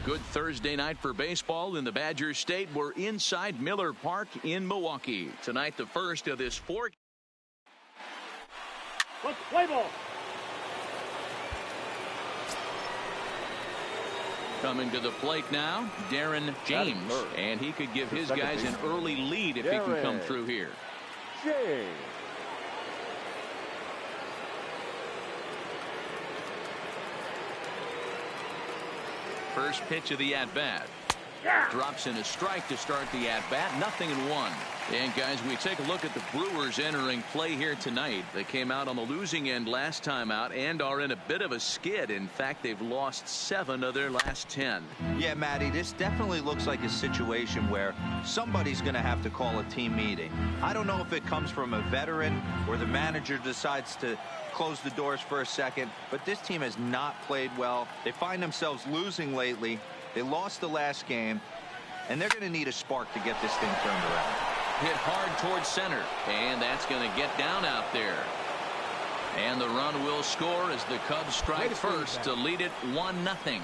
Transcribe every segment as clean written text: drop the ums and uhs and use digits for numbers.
Good Thursday night for baseball in the Badger State. We're inside Miller Park in Milwaukee. Tonight, the first of this four. Let's play ball. Coming to the plate now, Darren James. And he could give his guys an early lead if he can come through here. James. First pitch of the at-bat. Drops in a strike to start the at-bat. 0-1. And guys, we take a look at the Brewers entering play here tonight. They came out on the losing end last time out and are in a bit of a skid. In fact, they've lost 7 of their last 10. Yeah, Matty, this definitely looks like a situation where somebody's going to have to call a team meeting. I don't know if it comes from a veteran or the manager decides to close the doors for a second, but this team has not played well. They find themselves losing lately. They lost the last game, and they're going to need a spark to get this thing turned around. Hit hard towards center, and that's going to get down out there. And the run will score as the Cubs strike first to lead it 1-0.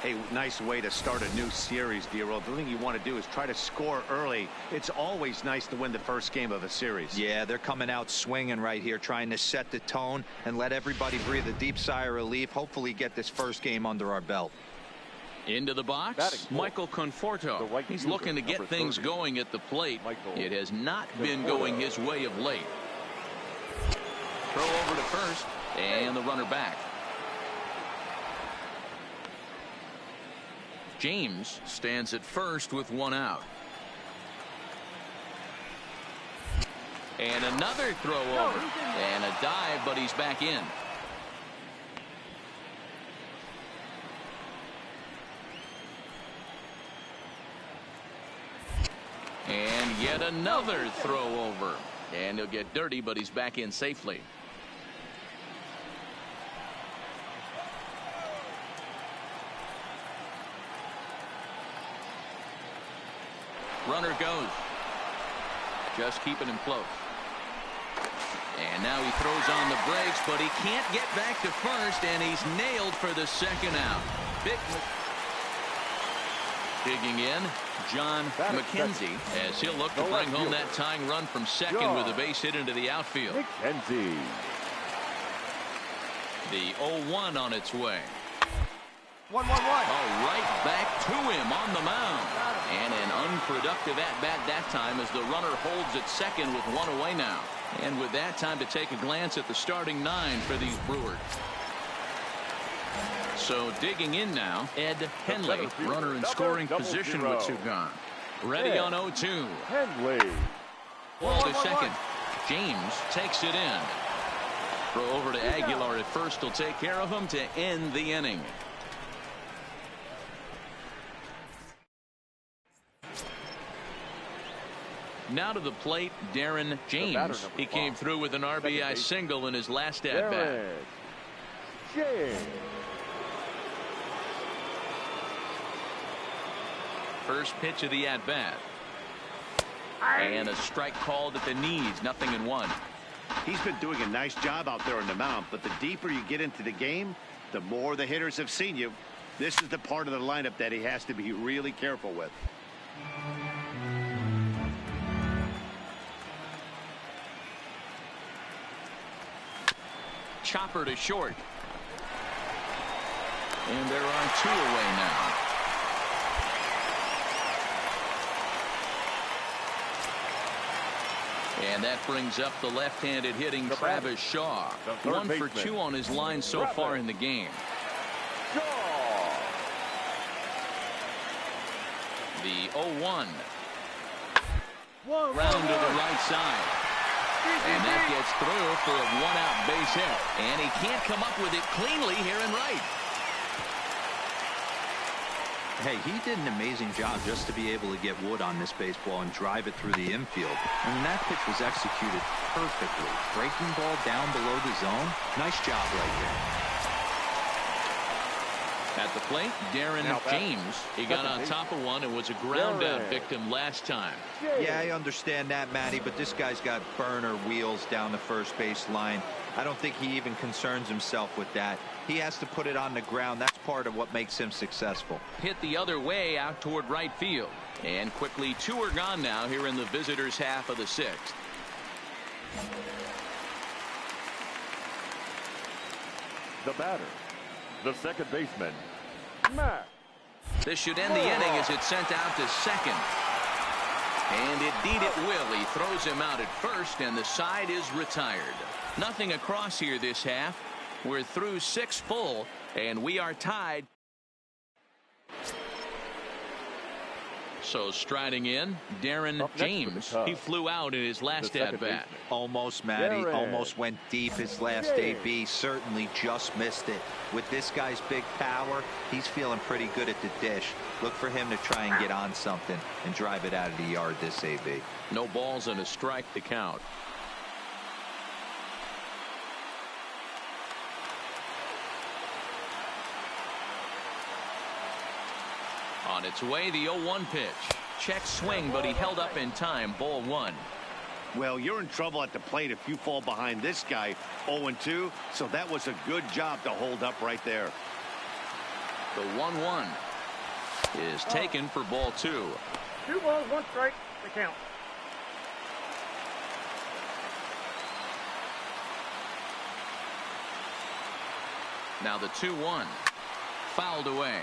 Hey, nice way to start a new series, D-Roll. The thing you want to do is try to score early. It's always nice to win the first game of a series. Yeah, they're coming out swinging right here, trying to set the tone and let everybody breathe a deep sigh of relief. Hopefully get this first game under our belt. Into the box, Michael Conforto. He's looking to get things going at the plate. It has not been going his way of late. Throw over to first, and the runner back. James stands at first with 1 out. And another throw over. And a dive, but he's back in. And yet another throw over. And he'll get dirty, but he's back in safely. Runner goes. Just keeping him close. And now he throws on the brakes, but he can't get back to first, and he's nailed for the second out. Digging in, John McKenzie, as he'll look to bring home that tying run from second with a base hit into the outfield. McKenzie. The 0-1 on its way. 1-1-1. Oh, right back to him on the mound. And an unproductive at-bat that time as the runner holds at second with 1 away now. And with that, time to take a glance at the starting 9 for these Brewers. So digging in now, Ed Henley, runner in scoring position with 2 gone. Ready on 0-2. Henley. Ball to second. James takes it in. Throw over to Aguilar at first will take care of him to end the inning. Now to the plate, Darren James. He came through with an RBI single in his last at-bat. First pitch of the at-bat. And a strike called at the knees. 0-1. He's been doing a nice job out there on the mound, but the deeper you get into the game, the more the hitters have seen you. This is the part of the lineup that he has to be really careful with. Chopper to short. And there are 2 away now. And that brings up the left-handed hitting Travis Shaw. 1 for 2 on his line so far in the game. The 0-1. Round to the right side. And that gets through for a 1-out base hit. And he can't come up with it cleanly here in right. Hey, he did an amazing job just to be able to get wood on this baseball and drive it through the infield. I mean, that pitch was executed perfectly. Breaking ball down below the zone. Nice job right there. At the plate, Darren James. He got on top of one and was a ground out victim last time. Yeah, I understand that, Matty, but this guy's got burner wheels down the first base line. I don't think he even concerns himself with that. He has to put it on the ground. That's part of what makes him successful. Hit the other way out toward right field. And quickly, 2 are gone now here in the visitors' half of the 6th. The batter, the second baseman, Matt. This should end the inning as it's sent out to second. And indeed it will. He throws him out at first, and the side is retired. Nothing across here this half. We're through 6 full, and we are tied. So striding in, Darren James. He flew out in his last at-bat. Almost, Matty. Almost went deep his last AB. Certainly just missed it. With this guy's big power, he's feeling pretty good at the dish. Look for him to try and get on something and drive it out of the yard this AB. No balls and a strike to count. On its way, the 0-1 pitch. Check swing, but he held up in time. Ball 1. Well, you're in trouble at the plate if you fall behind this guy 0-2, so that was a good job to hold up right there. The 1-1 is taken for ball 2. 2 balls, 1 strike, the count. Now the 2-1. Fouled away.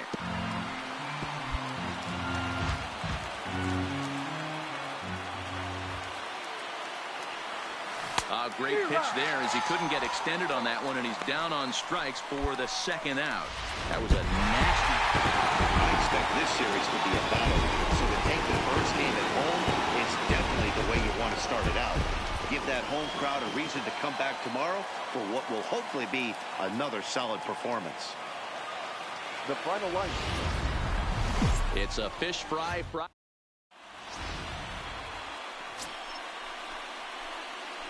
A great pitch there as he couldn't get extended on that one, and he's down on strikes for the second out. That was a nasty. I expect this series to be a battle, so to take the first game at home is definitely the way you want to start it out. Give that home crowd a reason to come back tomorrow for what will hopefully be another solid performance. The final line. It's a fish fry.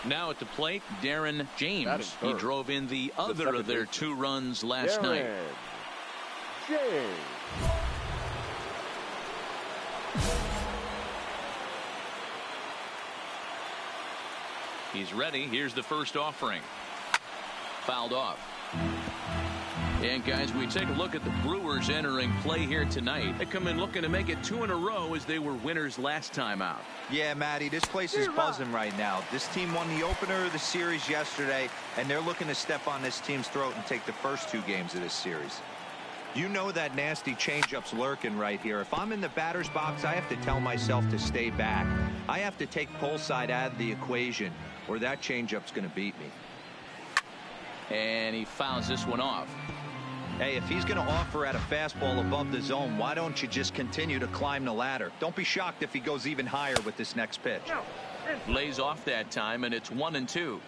Now at the plate, Darren James. He drove in the other of their 2 runs last night. James. He's ready. Here's the first offering. Fouled off. And guys, we take a look at the Brewers entering play here tonight. They come in looking to make it 2 in a row as they were winners last time out. Yeah, Matty, this place is buzzing right now. This team won the opener of the series yesterday, and they're looking to step on this team's throat and take the first 2 games of this series. You know that nasty changeup's lurking right here. If I'm in the batter's box, I have to tell myself to stay back. I have to take pull side out of the equation, or that changeup's going to beat me. And he fouls this one off. Hey, if he's going to offer at a fastball above the zone, why don't you just continue to climb the ladder? Don't be shocked if he goes even higher with this next pitch. Lays off that time, and it's 1-2.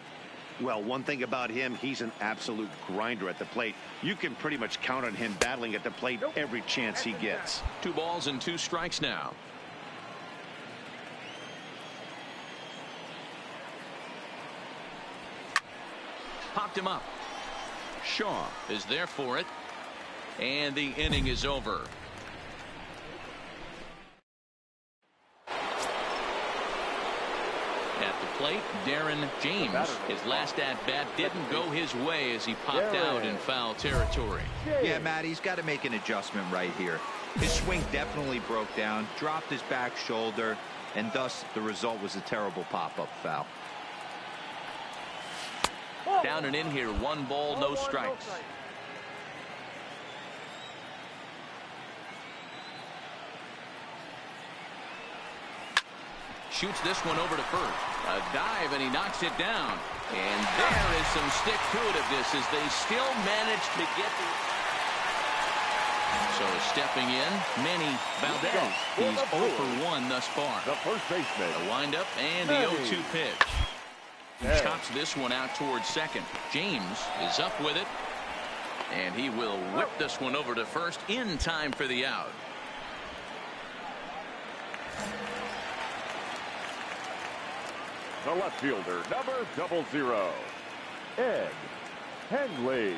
Well, one thing about him, he's an absolute grinder at the plate. You can pretty much count on him battling at the plate every chance he gets. 2 balls and 2 strikes now. Popped him up. Shaw is there for it, and the inning is over. At the plate, Darren James. His last at-bat didn't go his way as he popped out in foul territory. Yeah, Matt, he's got to make an adjustment right here. His swing definitely broke down, dropped his back shoulder, and thus the result was a terrible pop-up foul. Down and in here, 1 ball, no strikes. Shoots this one over to first. A dive, and he knocks it down. And there is some stick-to-itiveness as they still manage to get the... So stepping in, Manny Valdez. He's 0 for 1 thus far. The first baseman. The windup and the 0-2 pitch. Chops this one out towards second. James is up with it, and he will whip this one over to first in time for the out. The left fielder, number 00, Ed Henley.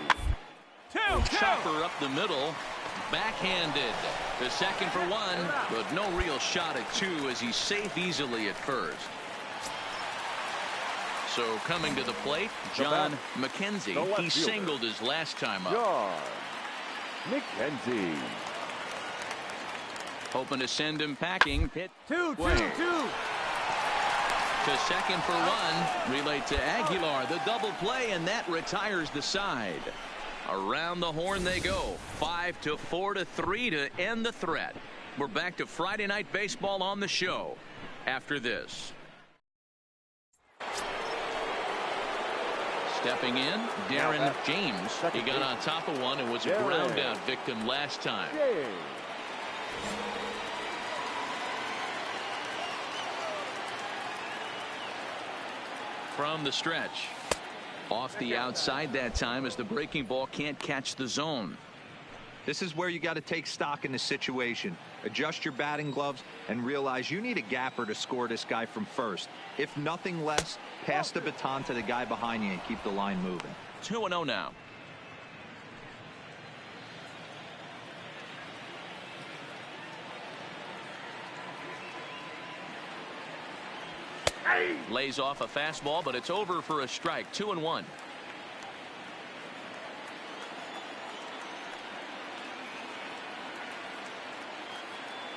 Chopper up the middle, Backhanded. The second for one, but no real shot at two as he's safe easily at first. So coming to the plate, John McKenzie. He singled his last time up. John McKenzie. Hoping to send him packing. Hit Two. to second for one. Relay to Aguilar. The double play, and that retires the side. Around the horn they go. 5-4-3 to end the threat. We're back to Friday Night Baseball on the show after this. Stepping in, Darren James. He got on top of one and was a ground out victim last time. From the stretch. Off the outside that time as the breaking ball can't catch the zone. This is where you got to take stock in the situation. Adjust your batting gloves and realize you need a gapper to score this guy from first. If nothing less, pass the baton to the guy behind you and keep the line moving. 2-0 now. Lays off a fastball, but it's over for a strike. 2-1.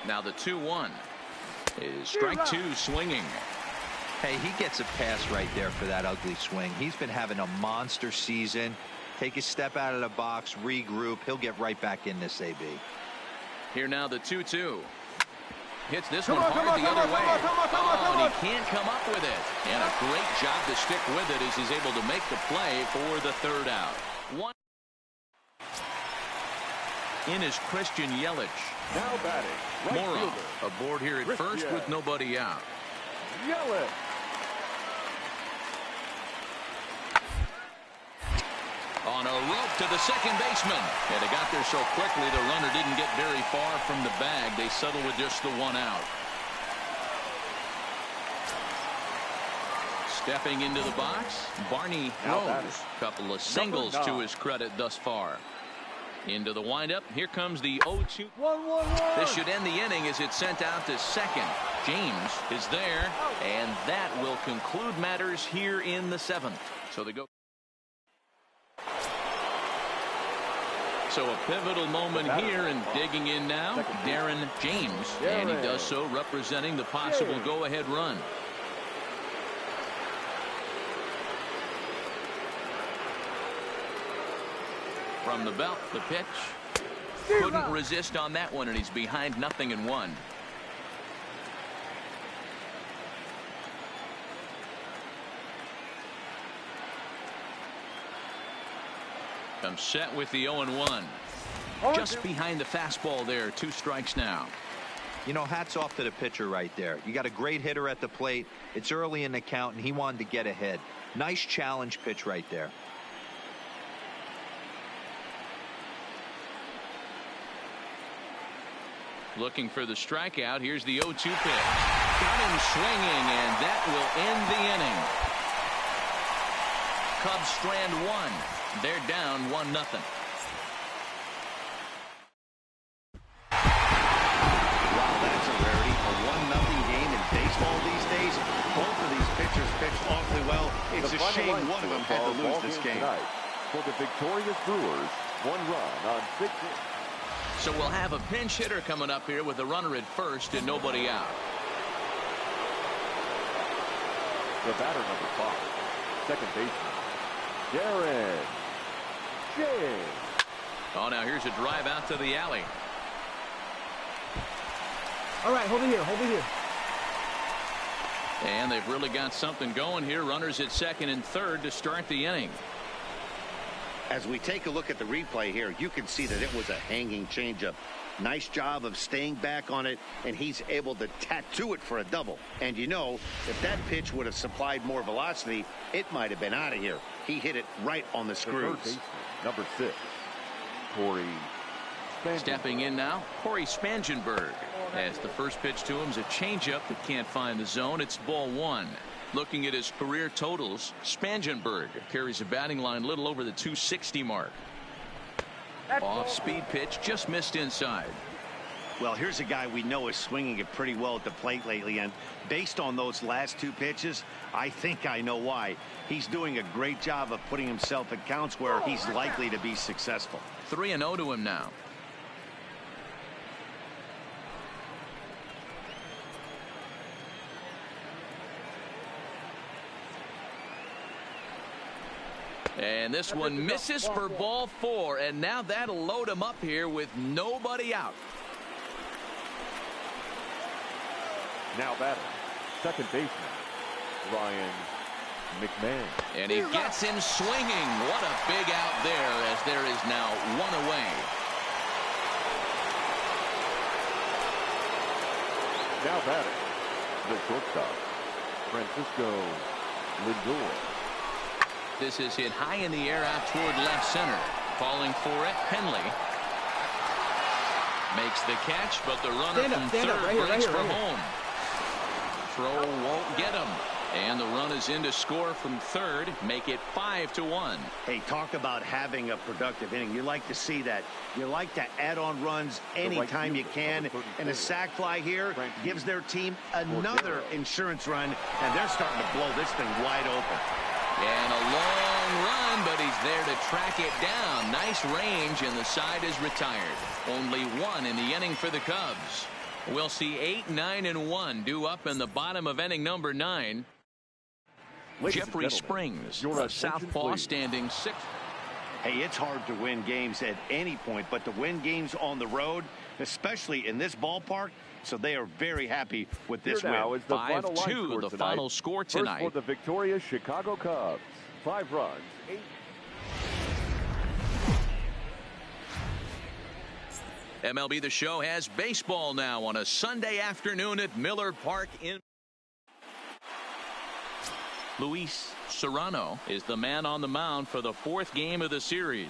Now the 2-1 is strike two swinging. Hey, he gets a pass right there for that ugly swing. He's been having a monster season. Take a step out of the box, regroup. He'll get right back in this AB. Here now the 2-2. Hits this one hard the other way. Oh, and he can't come up with it. And a great job to stick with it as he's able to make the play for the third out. One in is Christian Yelich. Now batting, right Morrow fielder. aboard here at first with nobody out. Yelich. On a rope to the second baseman. And they got there so quickly the runner didn't get very far from the bag. They settled with just the one out. Stepping into the box, Barney Rose. Couple of singles to his credit thus far. Into the windup. Here comes the 0-2. This should end the inning as it's sent out to second. James is there, and that will conclude matters here in the seventh. So they go. So a pivotal moment here, and digging in now, Darren James, and he does so representing the possible go-ahead run. From the belt, the pitch. Couldn't resist on that one, and he's behind 0-1. I'm set with the 0-1. Just behind the fastball there. 2 strikes now. You know, hats off to the pitcher right there. You got a great hitter at the plate. It's early in the count, and he wanted to get ahead. Nice challenge pitch right there. Looking for the strikeout. Here's the 0-2 pitch. Got him swinging, and that will end the inning. Cubs strand 1. They're down 1-0. Wow, that's a rarity. A 1-0 game in baseball these days. Both of these pitchers pitched awfully well. It's a shame one of them had to lose this game. For the victorious Brewers, 1 run on 6 hits. So we'll have a pinch hitter coming up here with a runner at first and nobody out. The batter number 5, second baseman, Darren James. Oh, now here's a drive out to the alley. All right, hold it here. And they've really got something going here. Runners at second and third to start the inning. As we take a look at the replay here, you can see that it was a hanging changeup. Nice job of staying back on it, and he's able to tattoo it for a double. And you know, if that pitch would have supplied more velocity, it might have been out of here. He hit it right on the screws. Number 6, Corey Spangenberg. Stepping in now, Corey Spangenberg. As the first pitch to him is a changeup that can't find the zone. It's ball 1. Looking at his career totals, Spangenberg carries a batting line little over the 260 mark. Off-speed pitch just missed inside. Well, here's a guy we know is swinging it pretty well at the plate lately, and based on those last two pitches, I think I know why. He's doing a great job of putting himself at counts where he's likely to be successful. 3-0 to him now. And this one misses for ball 4, and now that'll load him up here with nobody out. Now batter, second baseman, Ryan McMahon. And he gets him swinging. What a big out there, as there is now one away. Now batter, the shortstop, Francisco Lindor. This is hit high in the air out toward left center. Falling for it, Henley. Makes the catch, but the runner from third breaks for home. Throw won't get him. And the run is in to score from third. Make it 5-1. Hey, talk about having a productive inning. You like to see that. You like to add on runs anytime you can. And a sac fly here gives their team another insurance run. And they're starting to blow this thing wide open. And a long run, but he's there to track it down. Nice range, and the side is retired. Only one in the inning for the Cubs. We'll see 8, 9, and 1 due up in the bottom of inning number 9. Jeffrey Springs, a southpaw, standing 6th. Hey, it's hard to win games at any point, but to win games on the road, especially in this ballpark, so they are very happy with this win. 5-2, the final score tonight. First for the victorious Chicago Cubs. 5 runs, 8. MLB The Show has baseball now on a Sunday afternoon at Miller Park in. Luis Serrano is the man on the mound for the 4th game of the series.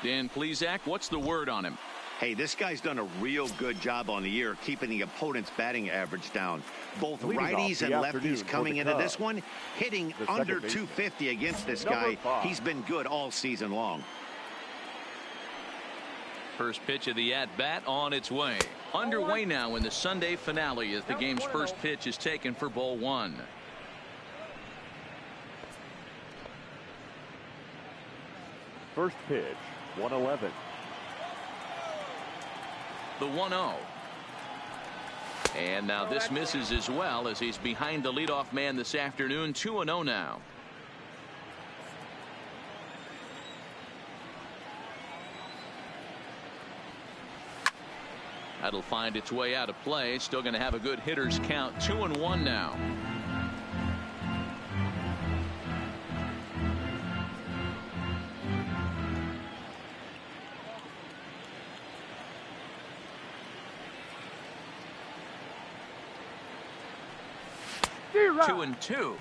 Dan Plesac, what's the word on him? Hey, this guy's done a real good job on the year keeping the opponent's batting average down. Both righties and lefties coming into this one, hitting under 250 against this guy. He's been good all season long. First pitch of the at-bat on its way. Underway now in the Sunday finale as the game's first pitch is taken for ball 1. First pitch, 111. The 1-0. And now this misses as well, as he's behind the leadoff man this afternoon. 2-0 now. That'll find its way out of play. Still going to have a good hitter's count. 2-1 now. Two and 2.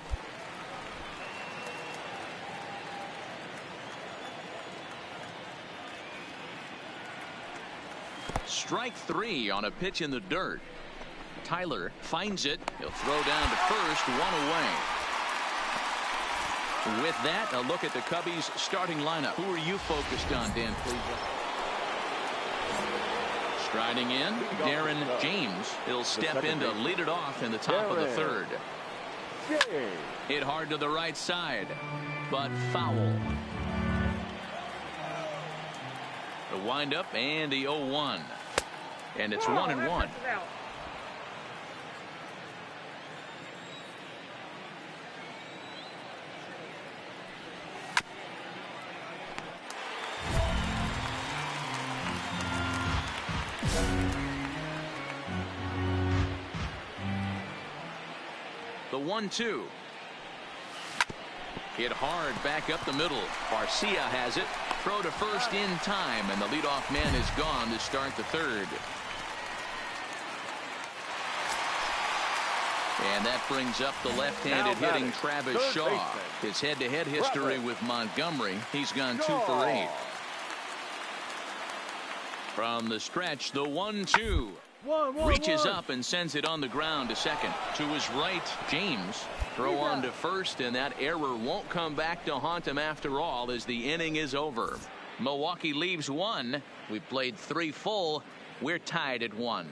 Strike 3 on a pitch in the dirt. Tyler finds it. He'll throw down to first. 1 away. With that, a look at the Cubbies starting lineup. Who are you focused on, Dan, please? Striding in, Darren James. He'll step in to lead it off in the top of the third. Hit hard to the right side, but foul. The windup and the 0-1. And it's 1-1. The 1-2. Hit hard back up the middle. Garcia has it. Throw to first in time, and the leadoff man is gone to start the third. And that brings up the left-handed hitting Travis Shaw. His head-to-head history with Montgomery. He's gone 2 for 8. From the stretch, the 1-2. Reaches up and sends it on the ground to second. To his right, James. Throw on to first, and that error won't come back to haunt him after all, as the inning is over. Milwaukee leaves 1. We played 3 full. We're tied at 1.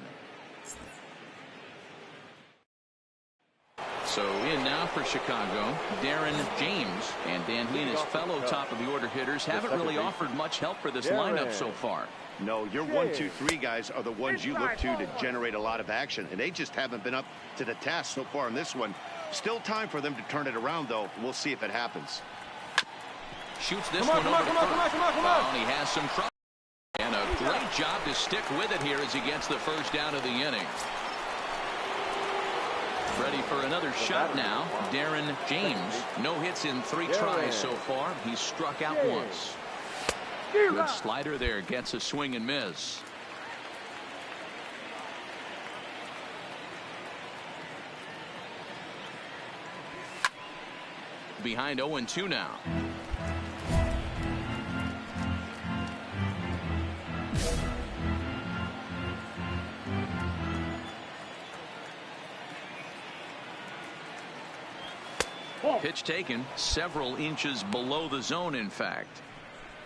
So in now for Chicago, Darren James. And Dan, he and his fellow top of the order hitters haven't really offered much help for this lineup so far. No, your 1, 2, 3 guys are the ones you look to generate a lot of action, and they just haven't been up to the task so far in this one. Still time for them to turn it around, though. We'll see if it happens. Shoots this one over to first. Oh, and he has some trouble. And a great job to stick with it here as he gets the first out of the inning. Ready for another shot now. Darren James. No hits in 3 tries so far. He's struck out once. Good slider there. Gets a swing and miss. Behind 0-2 now. Pitch taken several inches below the zone, in fact.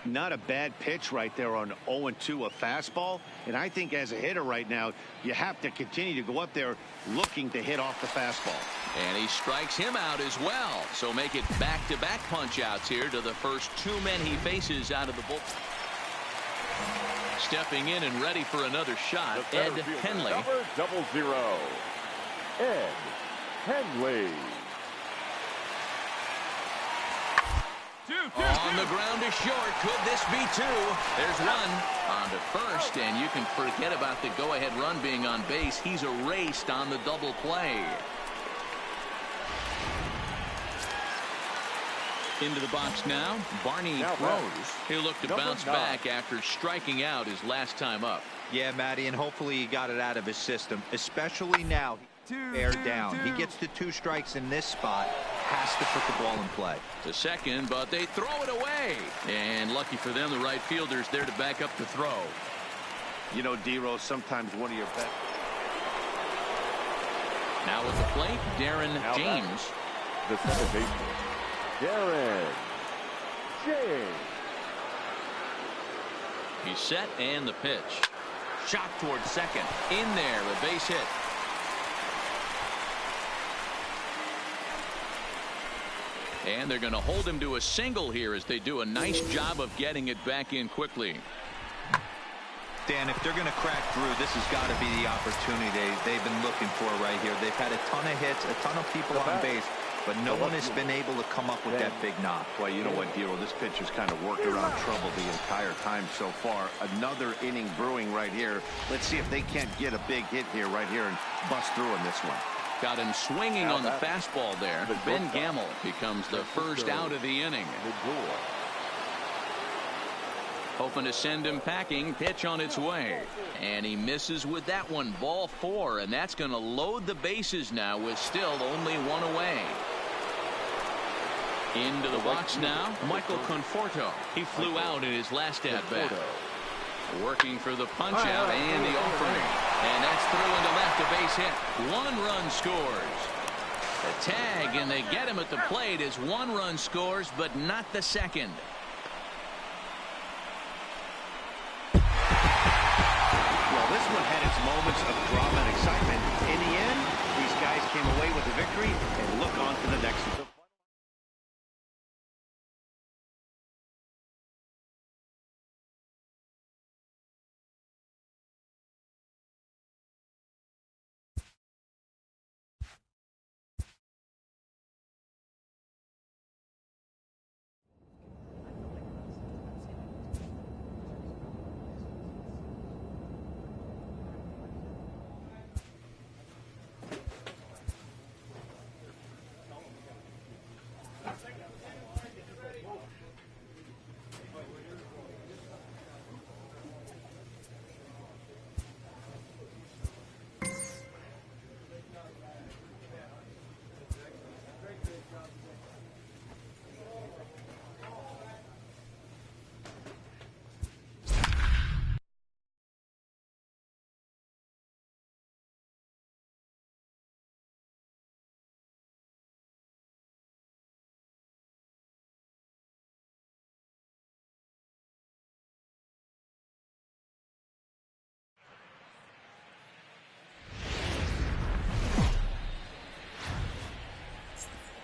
Not a bad pitch right there on 0-2, a fastball. And I think as a hitter right now, you have to continue to go up there looking to hit off the fastball. And he strikes him out as well. So make it back-to-back punch-outs here to the first 2 men he faces out of the bullpen. Stepping in and ready for another shot, Ed Henley. Number 00, Ed Henley. On the ground is short. Could this be 2? There's 1 on to first, and you can forget about the go-ahead run being on base. He's erased on the double play. Into the box now, Barney throws. He'll look to bounce back after striking out his last time up. Yeah, Matty, and hopefully he got it out of his system, especially now. Bear down. He gets to 2 strikes in this spot. Has to put the ball in play. To second, but they throw it away. And lucky for them, the right fielder's there to back up the throw. You know, D-Rose, sometimes one of your best. Now at the plate, Darren James. The second baseman, Darren James. He's set, and the pitch. Shot towards second. In there, a base hit. And they're going to hold him to a single here as they do a nice job of getting it back in quickly. Dan, if they're going to crack through, this has got to be the opportunity they've been looking for right here. They've had a ton of hits, a ton of people on base, but no one has been able to come up with that big knock. Well, you know what, Dero, this pitcher's kind of worked around trouble the entire time so far. Another inning brewing right here. Let's see if they can't get a big hit here right here and bust through in this one. Got him swinging on the fastball there. Ben Gamel becomes the first out of the inning. Hoping to send him packing. Pitch on its way. And he misses with that one. Ball 4. And that's going to load the bases now with still only 1 away. Into the box now, Michael Conforto. He flew out in his last at-bat. Working for the punch-out and the offering. And that's through into left, a base hit. 1 run scores. A tag, and they get him at the plate as 1 run scores, but not the second. Well, this one had its moments of drama and excitement. In the end, these guys came away with a victory and look on to the next one.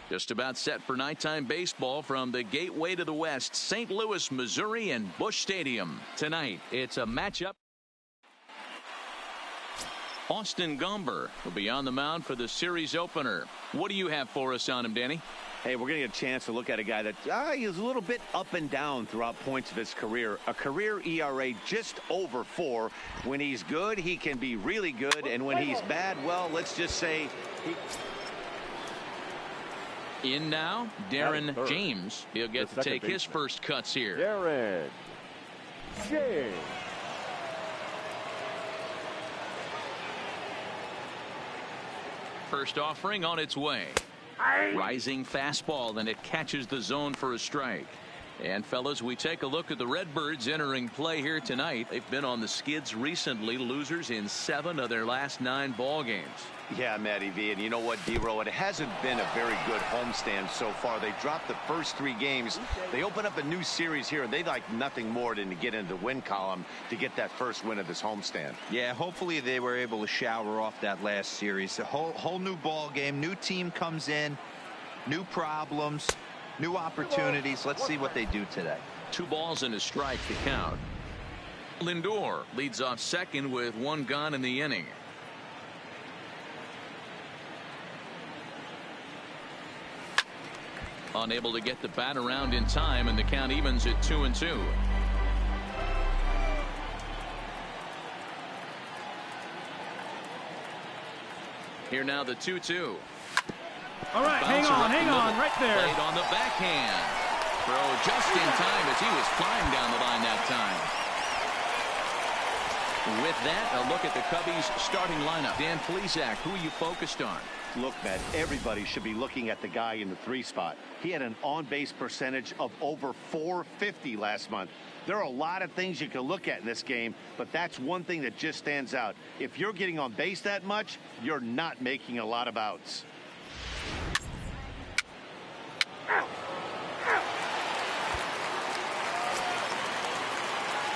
Just about set for nighttime baseball from the gateway to the west, St. Louis, Missouri, and Busch Stadium. Tonight, it's a matchup. Austin Gomber will be on the mound for the series opener. What do you have for us on him, Danny? Hey, we're going to get a chance to look at a guy that is a little bit up and down throughout points of his career. A career ERA just over 4. When he's good, he can be really good. And when he's bad, well, let's just say In now, Darren James. He'll get to take his first cuts here. Darren James. First offering on its way. Rising fastball, and it catches the zone for a strike. And fellas, we take a look at the Redbirds entering play here tonight. They've been on the skids recently, losers in 7 of their last 9 ball games. Yeah, Matty V, and you know what, D-Row, it hasn't been a very good homestand so far. They dropped the first 3 games. They open up a new series here, and they'd like nothing more than to get into the win column to get that first win of this homestand. Yeah, hopefully they were able to shower off that last series. A whole new ball game, new team comes in, new problems, new opportunities. Let's see what they do today. 2 balls and a strike to count. Lindor leads off second with 1 gone in the inning. Unable to get the bat around in time, and the count evens at 2-2. Here now the 2-2. All right, hang on, right there. Played on the backhand. Throw just in time as he was flying down the line that time. With that, a look at the Cubbies starting lineup. Dan Plesac, who are you focused on? Look, Matt, everybody should be looking at the guy in the 3 spot. He had an on-base percentage of over .450 last month. There are a lot of things you can look at in this game, but that's one thing that just stands out. If you're getting on base that much, you're not making a lot of outs.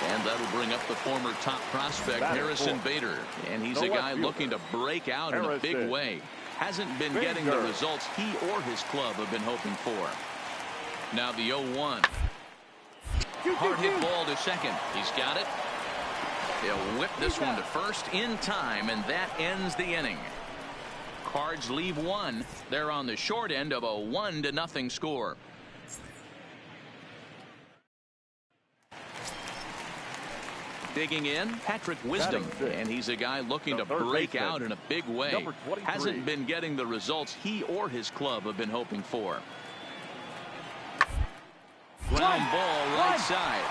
And that'll bring up the former top prospect, Harrison Bader. And he's a guy looking to break out in a big way. Hasn't been getting the results he or his club have been hoping for. Now the 0-1. Hard hit ball to second. He's got it. He'll whip this one to first in time, and that ends the inning. Cards leave 1. They're on the short end of a 1-0 score. Digging in, Patrick Wisdom, and he's a guy looking to break out in a big way. Hasn't been getting the results he or his club have been hoping for. Ground ball right side.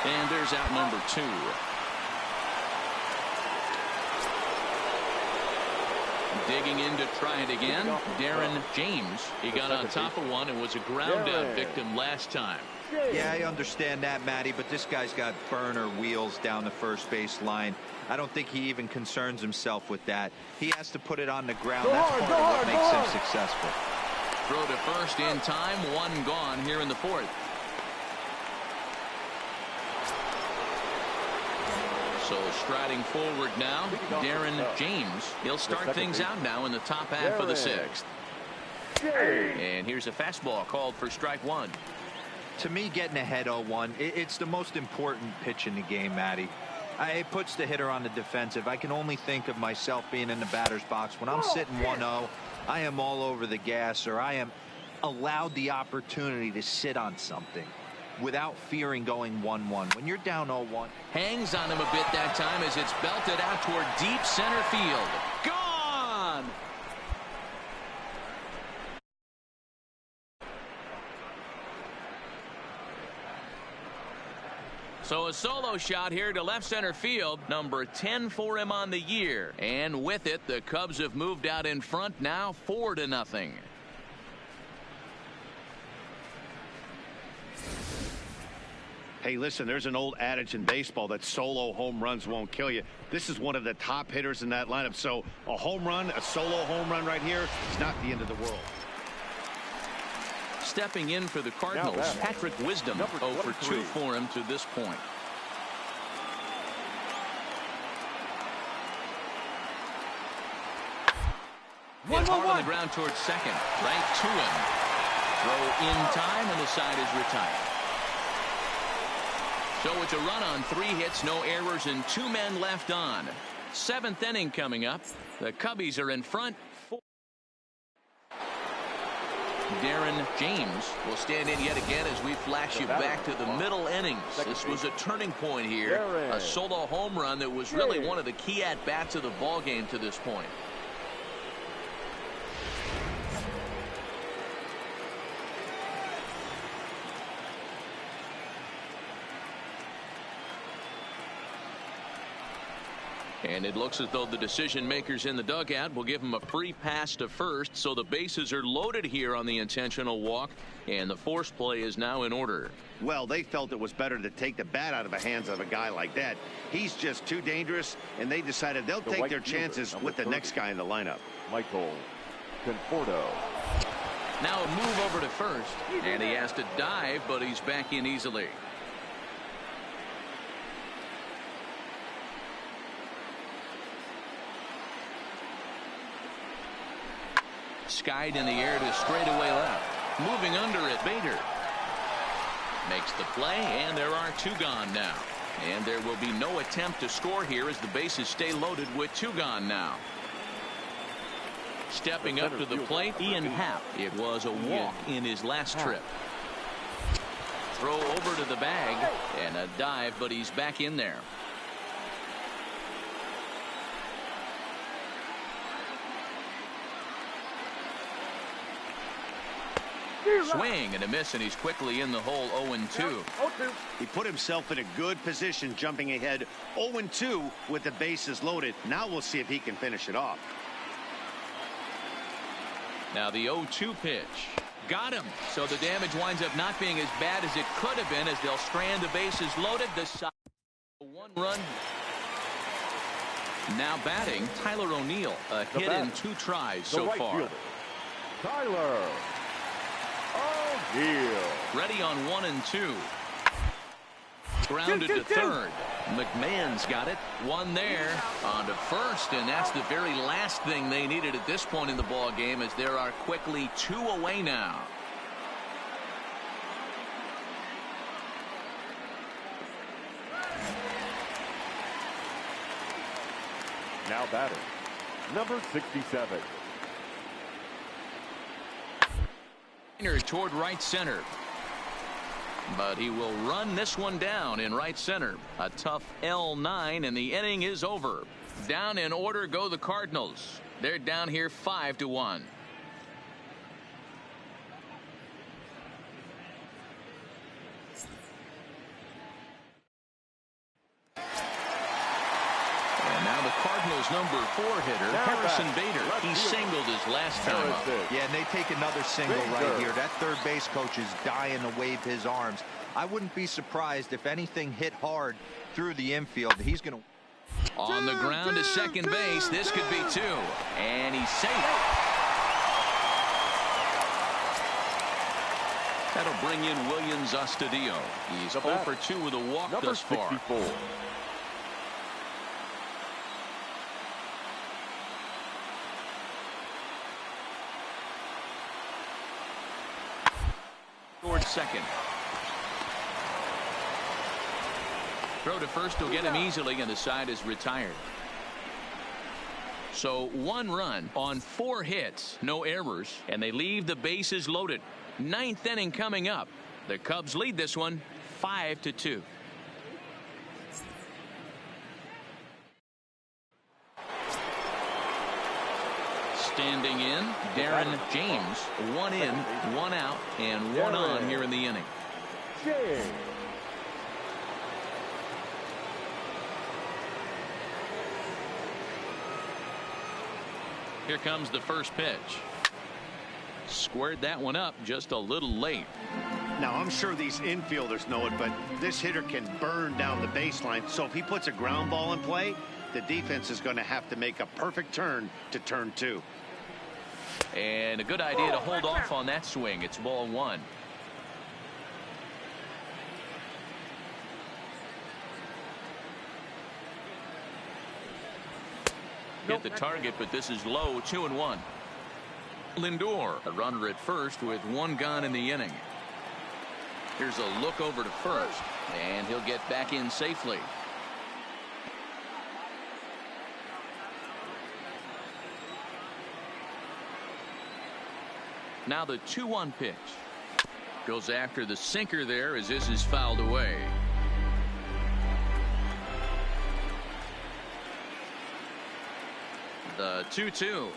And there's out number 2. Digging in to try it again, Darren James. He got on top of one and was a ground out victim last time. Yeah, I understand that, Matty, but this guy's got burner wheels down the first base line. I don't think he even concerns himself with that. He has to put it on the ground. That's part of what makes him successful. Throw to first in time, 1 gone here in the 4th. So striding forward now, Darren James. He'll start things out now in the top half of the 6th. And here's a fastball called for strike 1. To me, getting ahead 0-1, it's the most important pitch in the game, Matty. It puts the hitter on the defensive. I can only think of myself being in the batter's box. When I'm sitting 1-0, I am all over the gas, or I am allowed the opportunity to sit on something without fearing going 1-1. When you're down 0-1. Hangs on him a bit that time as it's belted out toward deep center field. Gone! So a solo shot here to left center field, number 10 for him on the year. And with it, the Cubs have moved out in front now 4-0. Hey, listen, there's an old adage in baseball that solo home runs won't kill you. This is one of the top hitters in that lineup. So a home run, a solo home run right here is not the end of the world. Stepping in for the Cardinals, Patrick Wisdom, 0 for 2 for him to this point. Hit hard on the ground towards second. Right to him. Throw in time, and the side is retired. So it's a run on 3 hits, no errors, and 2 men left on. 7th inning coming up. The Cubbies are in front. Darren James will stand in yet again as we flash you back to the middle innings. This was a turning point here. A solo home run that was really one of the key at-bats of the ball game to this point. And it looks as though the decision makers in the dugout will give him a free pass to first, so the bases are loaded here on the intentional walk, and the force play is now in order. Well, they felt it was better to take the bat out of the hands of a guy like that. He's just too dangerous, and they decided they'll take their chances with the next guy in the lineup. Michael Conforto. Now a move over to first, and he has to dive, but he's back in easily. Skied in the air to straightaway left. Moving under it, Bader makes the play, and there are 2 gone now. And there will be no attempt to score here as the bases stay loaded with 2 gone now. Stepping up to the plate, Ian Happ. It was a walk in his last trip. Throw over to the bag, and a dive, but he's back in there. Swing and a miss, and he's quickly in the hole. 0-2. He put himself in a good position, jumping ahead 0-2 with the bases loaded. Now we'll see if he can finish it off. Now the 0-2 pitch. Got him. So the damage winds up not being as bad as it could have been as they'll strand the bases loaded. The side 1 run. Now batting, Tyler O'Neill. A hit in 2 tries so far. Tyler O'Neill. Ready on 1 and 2. Grounded to third. McMahon's got it. 1 there. On to first, and that's the very last thing they needed at this point in the ball game, as there are quickly 2 away now. Now batting, number 67. Toward right center. But he will run this one down in right center. A tough L9, and the inning is over. Down in order go the Cardinals. They're down here 5-1. And now the Cardinals' number 4 hitter, Harrison Bader. He singled his last time up. Yeah, and they take another single right here. That third base coach is dying to wave his arms. I wouldn't be surprised if anything hit hard through the infield. He's going to... On the ground to second base. This could be 2. And he's safe. That'll bring in Williams Astudillo. He's 0 for 2 with a walk thus far. 64. Toward second. Throw to first will get him easily, and the side is retired. So 1 run on 4 hits, no errors, and they leave the bases loaded. 9th inning coming up. The Cubs lead this one 5-2. Standing in, Darren James. 1 in, 1 out, and 1 on here in the inning. James. Here comes the first pitch. Squared that one up just a little late. Now, I'm sure these infielders know it, but this hitter can burn down the baseline. So if he puts a ground ball in play, the defense is going to have to make a perfect turn to turn 2. And a good idea to hold off on that swing. It's ball 1. Hit the target, but this is low. 2-1. Lindor, a runner at first with one gone in the inning. Here's a look over to first, and he'll get back in safely. Now the 2-1 pitch. Goes after the sinker there as this is fouled away. The 2-2.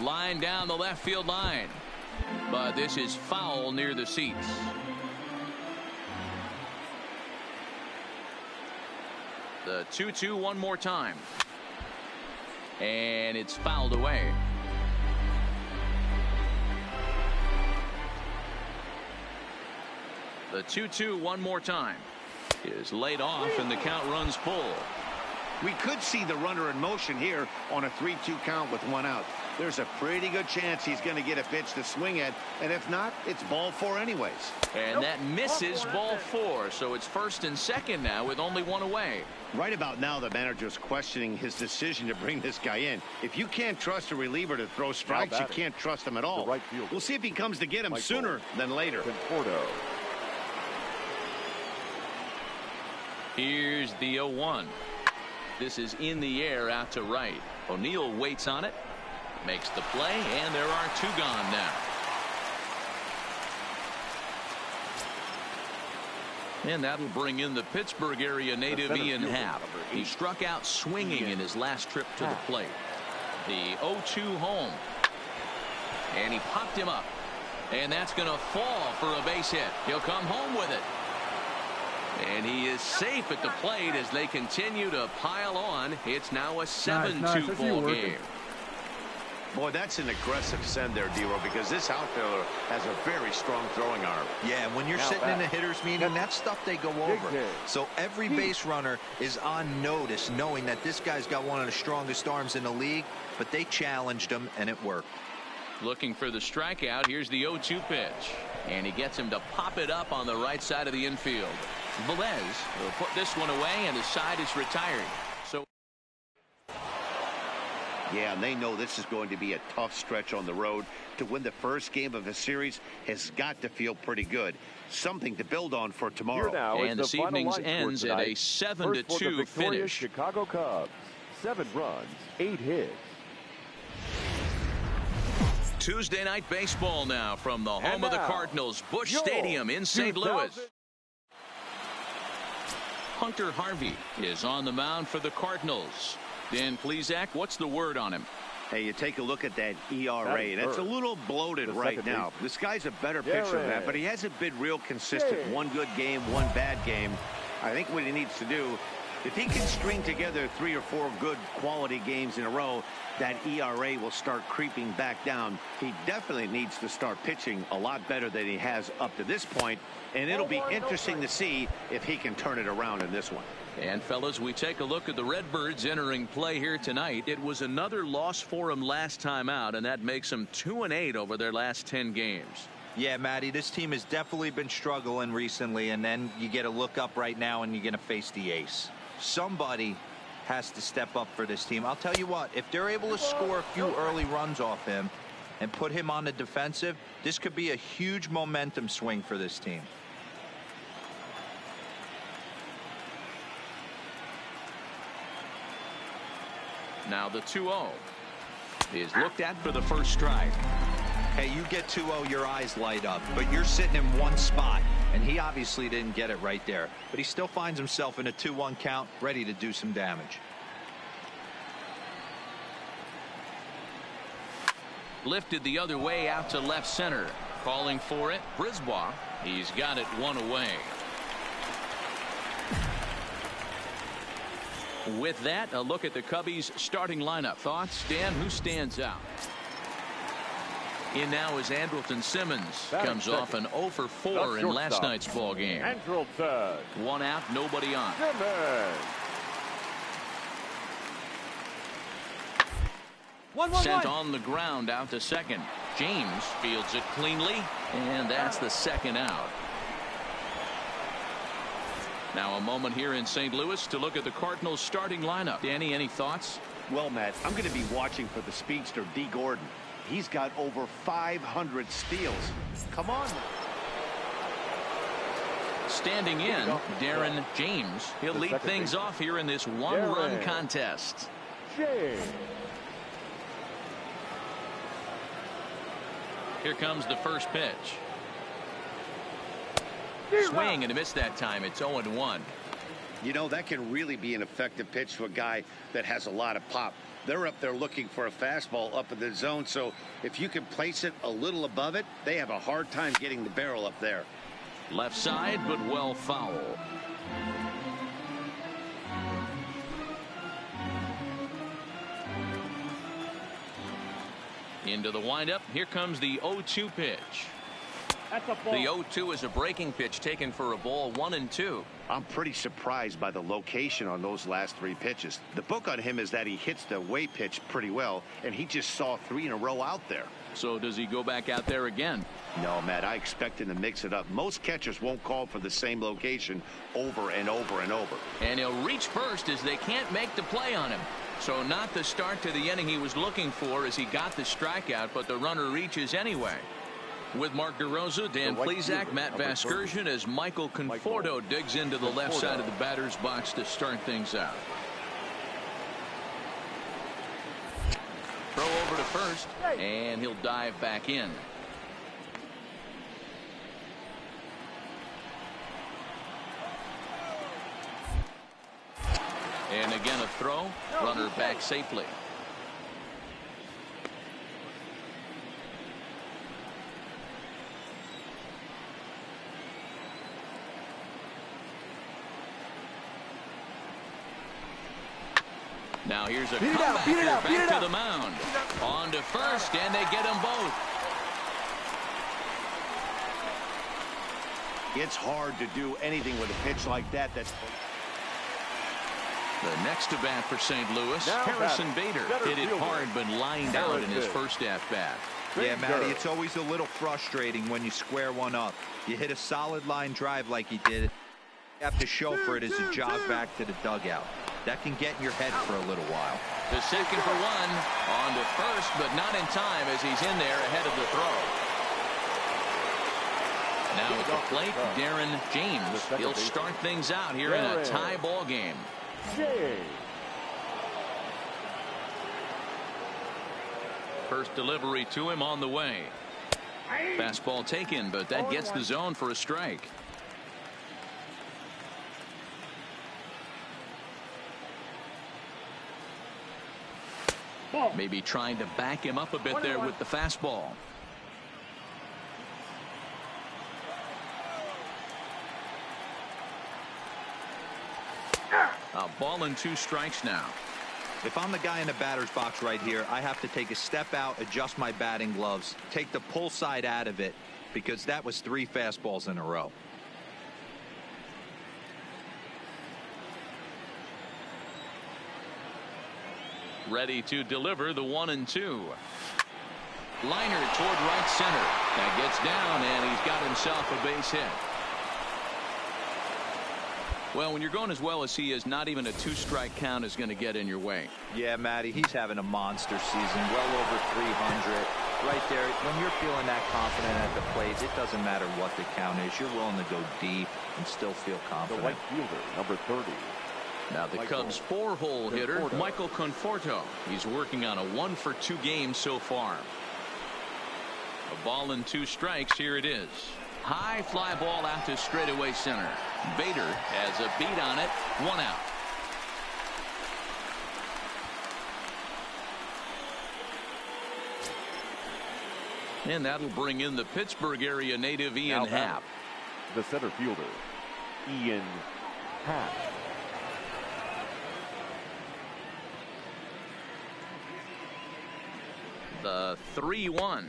Line down the left field line. But this is foul near the seats. The 2-2 one more time. And it's fouled away. The 2-2 one more time is laid off and the count runs full. We could see the runner in motion here on a 3-2 count with one out. There's a pretty good chance he's going to get a pitch to swing at, and if not, it's ball 4 anyways. And that misses ball 4, so it's first and second now with only one away. Right about now, the manager's questioning his decision to bring this guy in. If you can't trust a reliever to throw strikes, you can't trust him at all. Right fielder. We'll see if he comes to get him sooner than later. Here's the 0-1. This is in the air out to right. O'Neill waits on it, makes the play, and there are 2 gone now. And that'll bring in the Pittsburgh area native Ian Happ. He struck out swinging in his last trip to the plate. The 0-2 home. And he popped him up. And that's going to fall for a base hit. He'll come home with it. And he is safe at the plate as they continue to pile on. It's now a 7-2 ball game. Boy, that's an aggressive send there, D-Row, because this outfielder has a very strong throwing arm. Yeah, when you're sitting in a hitter's meeting, that's stuff they go over. So every base runner is on notice, knowing that this guy's got one of the strongest arms in the league, but they challenged him, and it worked. Looking for the strikeout. Here's the 0-2 pitch. And he gets him to pop it up on the right side of the infield. Velez will put this one away, and his side is retired. So, yeah, and they know this is going to be a tough stretch on the road. To win the first game of a series has got to feel pretty good. Something to build on for tomorrow. And this evening's ends at a 7-2 finish. Chicago Cubs, 7 runs, 8 hits. Tuesday night baseball now from the home of the Cardinals, Busch Stadium in St. Louis. Hunter Harvey is on the mound for the Cardinals. Dan Plesac, what's the word on him? Hey, you take a look at that ERA. That's a little bloated right now. This guy's a better pitcher than that, but he hasn't been real consistent. One good game, one bad game. I think what he needs to do, if he can string together 3 or 4 good quality games in a row, that ERA will start creeping back down. He definitely needs to start pitching a lot better than he has up to this point, and it'll be interesting to see if he can turn it around in this one. And fellas, we take a look at the Redbirds entering play here tonight. It was another loss for them last time out, and that makes them 2-8 over their last 10 games. Yeah, Matty, this team has definitely been struggling recently, and then you get a look up right now and you're going to face the ace. Somebody has to step up for this team. I'll tell you what, if they're able to score a few early runs off him and put him on the defensive, this could be a huge momentum swing for this team. Now the 2-0 is looked at for the first strike. Hey, you get 2-0, your eyes light up, but you're sitting in one spot, and he obviously didn't get it right there. But he still finds himself in a 2-1 count, ready to do some damage. Lifted the other way out to left center. Calling for it, Brisbois. He's got it one away. With that, a look at the Cubbies' starting lineup. Thoughts, Dan? Who stands out? In now is Andrelton Simmons. Comes off an 0 for 4 in last night's ball game. Andrelton. 1 out, nobody on. Simmons. 1-1-1. Sent on the ground out to second. James fields it cleanly, and that's the second out. Now a moment here in St. Louis to look at the Cardinals' starting lineup. Danny, any thoughts? Well, Matt, I'm going to be watching for the speedster D. Gordon. He's got over 500 steals. Come on. Standing in, Darren James. He'll lead things off here in this one-run contest. Here comes the first pitch. Swing and a miss that time. It's 0-1. You know, that can really be an effective pitch to a guy that has a lot of pop. They're up there looking for a fastball up in the zone, so if you can place it a little above it, they have a hard time getting the barrel up there. Left side, but well foul. Into the windup. Here comes the 0-2 pitch. That's a ball. The 0-2 is a breaking pitch taken for a ball, 1-2. I'm pretty surprised by the location on those last 3 pitches. The book on him is that he hits the away pitch pretty well, and he just saw 3 in a row out there. So does he go back out there again? No, Matt, I expect him to mix it up. Most catchers won't call for the same location over and over and over. And he'll reach first as they can't make the play on him. So not the start to the inning he was looking for as he got the strikeout, but the runner reaches anyway. With Mark DeRosa, Dan Plesac, Matt Vasgersian as Michael Conforto digs into the left side of the batter's box to start things out. Throw over to first, and he'll dive back in. And again a throw, runner back safely. Now here's a comebacker back to the mound. On to first, and they get them both. It's hard to do anything with a pitch like that. The next to bat for St. Louis, Harrison Bader hit it hard but lined out in his first at-bat. Yeah, Matty, it's always a little frustrating when you square one up. You hit a solid line drive like he did. You have to chauffeur it as a jog back to the dugout. That can get in your head for a little while. The second for one. On to first, but not in time as he's in there ahead of the throw. Now at the plate, Darren James. He'll start things out here in a tie ball game. First delivery to him on the way. Fastball taken, but that gets the zone for a strike. Maybe trying to back him up a bit there with the fastball. A ball and 2 strikes now. If I'm the guy in the batter's box right here, I have to take a step out, adjust my batting gloves, take the pull side out of it, because that was 3 fastballs in a row. Ready to deliver the 1-2. Liner toward right center. That gets down, and he's got himself a base hit. Well, when you're going as well as he is, not even a 2-strike count is going to get in your way. Yeah, Matty, he's having a monster season, well over 300. Right there, when you're feeling that confident at the plate, it doesn't matter what the count is. You're willing to go deep and still feel confident. The right fielder, number 30. Now the Cubs' 4-hole hitter, Michael Conforto. He's working on a 1-for-2 game so far. A ball and 2 strikes. Here it is. High fly ball out to straightaway center. Bader has a beat on it. 1 out. And that'll bring in the Pittsburgh area native Ian Happ. The center fielder, Ian Happ. The 3-1,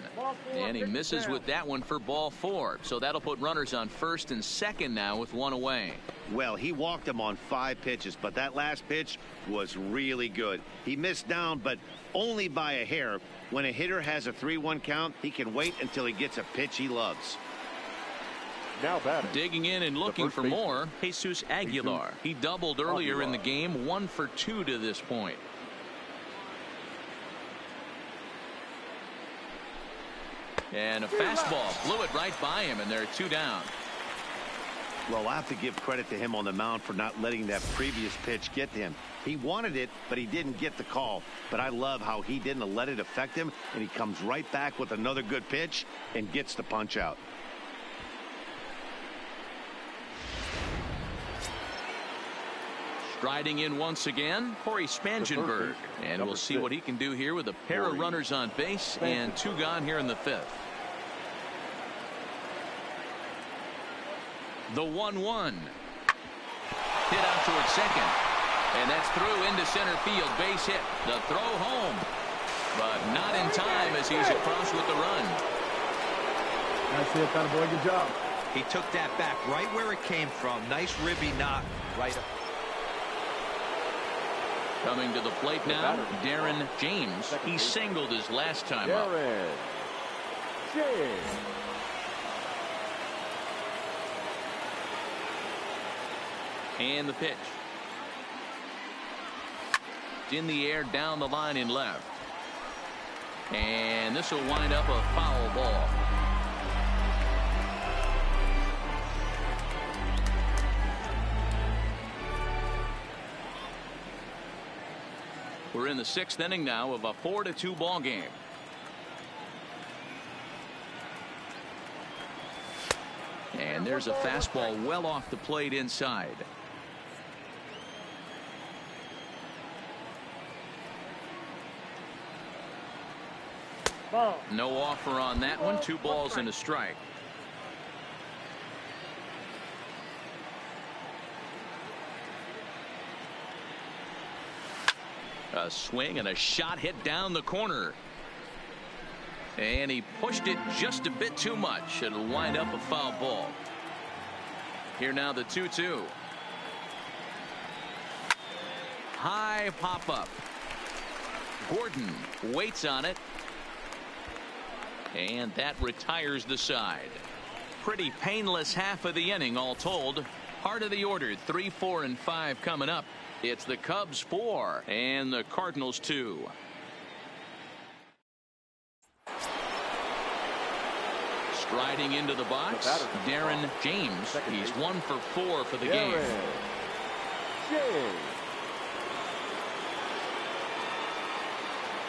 and he misses with that one for ball 4. So that'll put runners on first and second now with 1 away. Well, he walked him on 5 pitches, but that last pitch was really good. He missed down, but only by a hair. When a hitter has a 3-1 count, he can wait until he gets a pitch he loves. Now batting. Digging in and looking for more, Jesus Aguilar. He doubled earlier in the game, 1 for 2 to this point. And a fastball blew it right by him, and they're 2 down. Well, I have to give credit to him on the mound for not letting that previous pitch get to him. He wanted it, but he didn't get the call. But I love how he didn't let it affect him, and he comes right back with another good pitch and gets the punch out. Striding in once again, Corey Spangenberg. And we'll see what he can do here with a pair of runners on base and 2 gone here in the 5th. The 1-1. Hit out towards second. And that's through into center field. Base hit. The throw home. But not in time as he's across with the run. That's it, that boy. Good job. He took that back right where it came from. Nice ribby knock right up. Coming to the plate now, Darren James. He singled his last time up. James. And the pitch. In the air, down the line in left. And this will wind up a foul ball. We're in the 6th inning now of a 4-2 ball game. And there's a fastball well off the plate inside. Ball. No offer on that one. 2 balls and a strike. A swing and a shot hit down the corner. And he pushed it just a bit too much. It'll wind up a foul ball. Here now the 2-2. High pop up. Gordon waits on it. And that retires the side. Pretty painless half of the inning all told. Heart of the order, 3, 4, and 5 coming up. It's the Cubs 4 and the Cardinals 2. Striding into the box, Darren James. He's 1 for 4 for the game. James.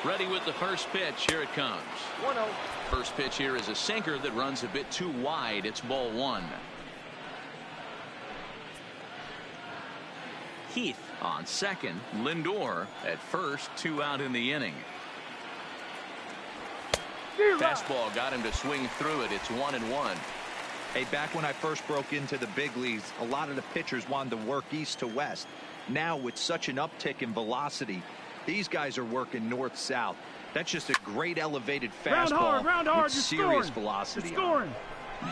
Ready with the first pitch. Here it comes. 1-0. First pitch here is a sinker that runs a bit too wide. It's ball 1. Heath on second. Lindor at first. 2 out in the inning. Fastball got him to swing through it. It's 1-1. Hey, back when I first broke into the big leagues, a lot of the pitchers wanted to work east to west. Now with such an uptick in velocity, these guys are working north-south. That's just a great elevated fastball round hard, with serious velocity. Scoring.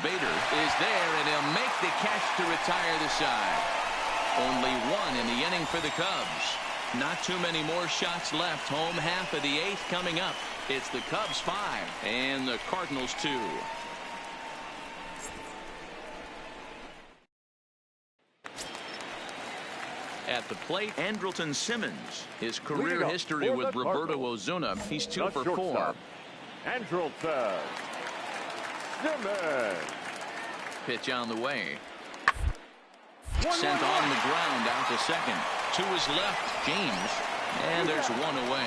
Bader is there, and he'll make the catch to retire the side. Only 1 in the inning for the Cubs. Not too many more shots left. Home half of the 8th coming up. It's the Cubs 5 and the Cardinals 2. At the plate, Andrelton Simmons. His career history with Roberto Ozuna. He's 2 for 4. Andrelton Simmons. Pitch on the way. Sent on the ground out to second. To his left, James. And there's 1 away.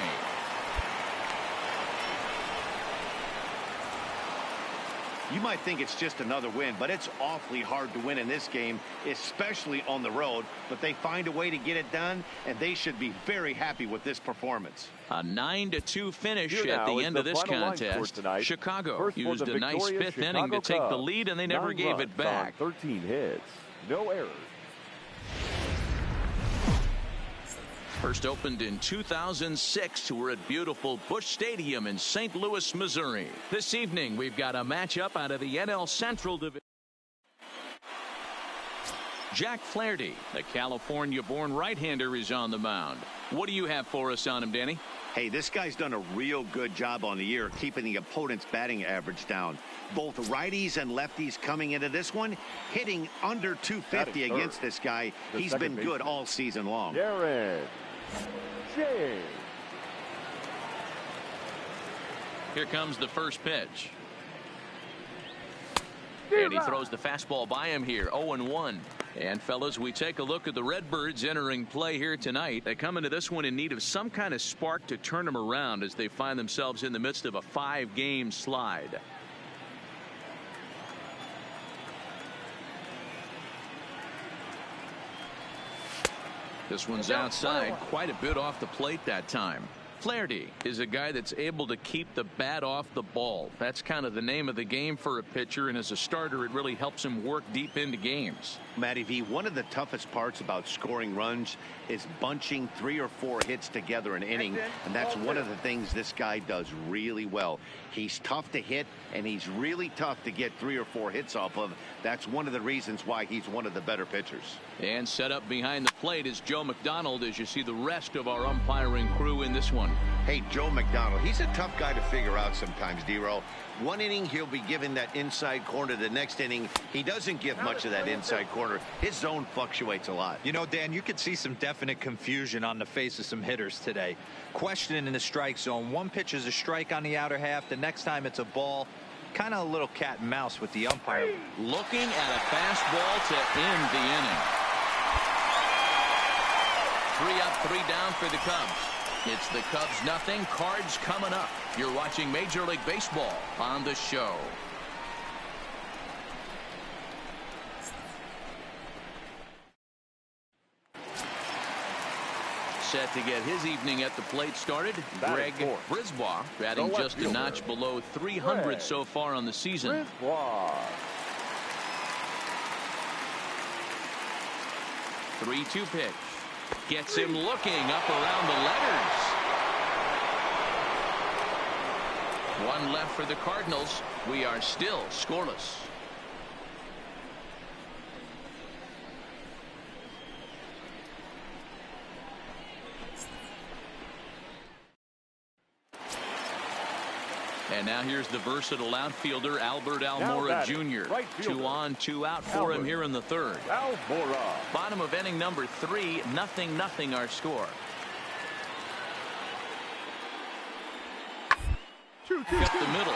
You might think it's just another win, but it's awfully hard to win in this game, especially on the road. But they find a way to get it done, and they should be very happy with this performance. A 9-2 finish at the end of this contest. Chicago used a nice 5th inning to take the lead, and they never gave it back. 13 hits, no errors. First opened in 2006. We're at beautiful Busch Stadium in St. Louis, Missouri. This evening, we've got a matchup out of the NL Central Division. Jack Flaherty, the California-born right-hander, is on the mound. What do you have for us on him, Danny? Hey, this guy's done a real good job on the year keeping the opponent's batting average down. Both righties and lefties coming into this one, hitting under 250 against this guy. He's been good all season long. Darren James. Here comes the first pitch. And he throws the fastball by him here. 0-1. And fellas, we take a look at the Redbirds entering play here tonight. They come into this one in need of some kind of spark to turn them around as they find themselves in the midst of a 5-game slide. This one's outside, quite a bit off the plate that time. Flaherty is a guy that's able to keep the bat off the ball. That's kind of the name of the game for a pitcher, and as a starter, it really helps him work deep into games. Matty V, one of the toughest parts about scoring runs is bunching 3 or 4 hits together an inning, and that's one of the things this guy does really well. He's tough to hit, and he's really tough to get 3 or 4 hits off of. That's one of the reasons why he's one of the better pitchers. And set up behind the plate is Joe McDonald as you see the rest of our umpiring crew in this one. Hey, Joe McDonald, he's a tough guy to figure out sometimes, D-Row. One inning, he'll be given that inside corner. The next inning, he doesn't give much of that inside corner. His zone fluctuates a lot. You know, Dan, you could see some definite confusion on the face of some hitters today. Questioning in the strike zone. One pitch is a strike on the outer half. The next time it's a ball. Kind of a little cat and mouse with the umpire. Looking at a fastball to end the inning. 3 up, 3 down for the Cubs. It's the Cubs nothing, Cards coming up. You're watching Major League Baseball on the show. Set to get his evening at the plate started. Greg Brisbois batting just a notch below 300 so far on the season. 3-2 pitch. Gets him looking up around the letters. 1 left for the Cardinals. We are still scoreless. And now here's the versatile outfielder Albert Almora Jr. 2 on, 2 out for him here in the 3rd. Bottom of inning number 3, 0-0 our score. Cut the middle.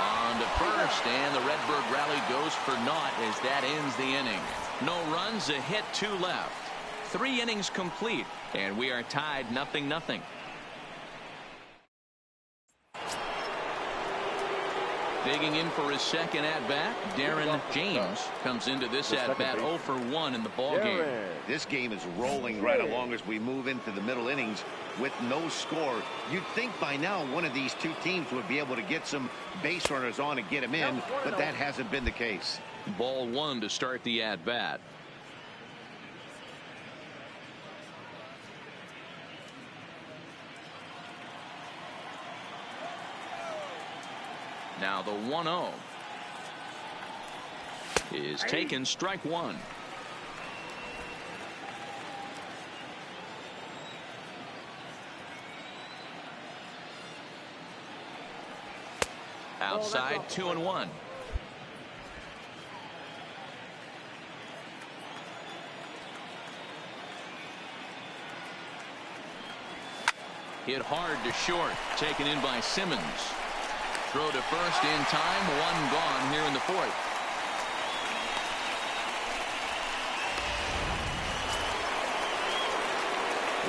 On to first, and the Redbird rally goes for naught as that ends the inning. No runs, a hit, 2 left. 3 innings complete, and we are tied 0-0. Digging in for his second at-bat, Darren James comes into this at-bat 0 for 1 in the ballgame. This game is rolling right along as we move into the middle innings with no score. You'd think by now one of these 2 teams would be able to get some base runners on and get them in, but that hasn't been the case. Ball 1 to start the at-bat. Now the 1-0 is taken, strike 1. Outside, 2-1. Hit hard to short, taken in by Simmons. Throw to first in time, 1 gone here in the 4th.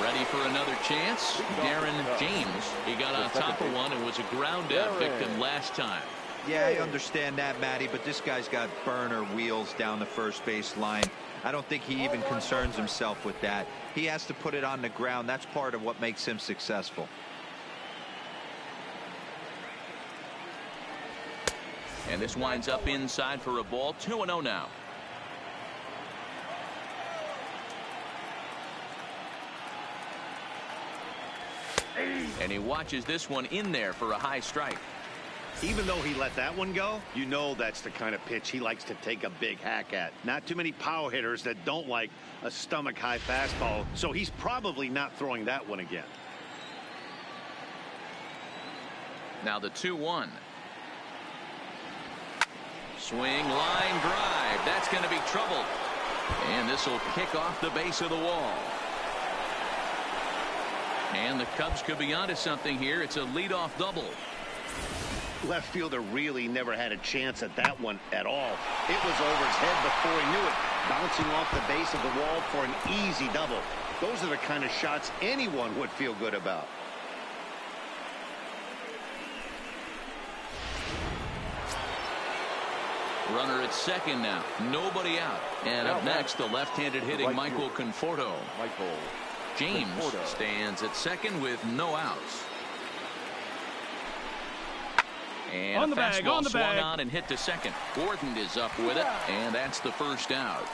Ready for another chance. Darren James, he got on top of one and was a ground out victim last time. Yeah, I understand that, Matty, but this guy's got burner wheels down the first base line. I don't think he even concerns himself with that. He has to put it on the ground. That's part of what makes him successful. And this winds up inside for a ball. 2-0 now. And he watches this one in there for a high strike. Even though he let that one go, you know that's the kind of pitch he likes to take a big hack at. Not too many power hitters that don't like a stomach high fastball, so he's probably not throwing that one again. Now the 2-1. Swing, line drive. That's going to be trouble. And this will kick off the base of the wall. And the Cubs could be onto something here. It's a leadoff double. Left fielder really never had a chance at that one at all. It was over his head before he knew it, bouncing off the base of the wall for an easy double. Those are the kind of shots anyone would feel good about. Runner at second now. Nobody out. And up next, the left-handed hitting Michael Conforto. James stands at second with no outs. And on the a fastball bag, on the swung bag. on and hit to second. Gordon is up with it, and that's the first out.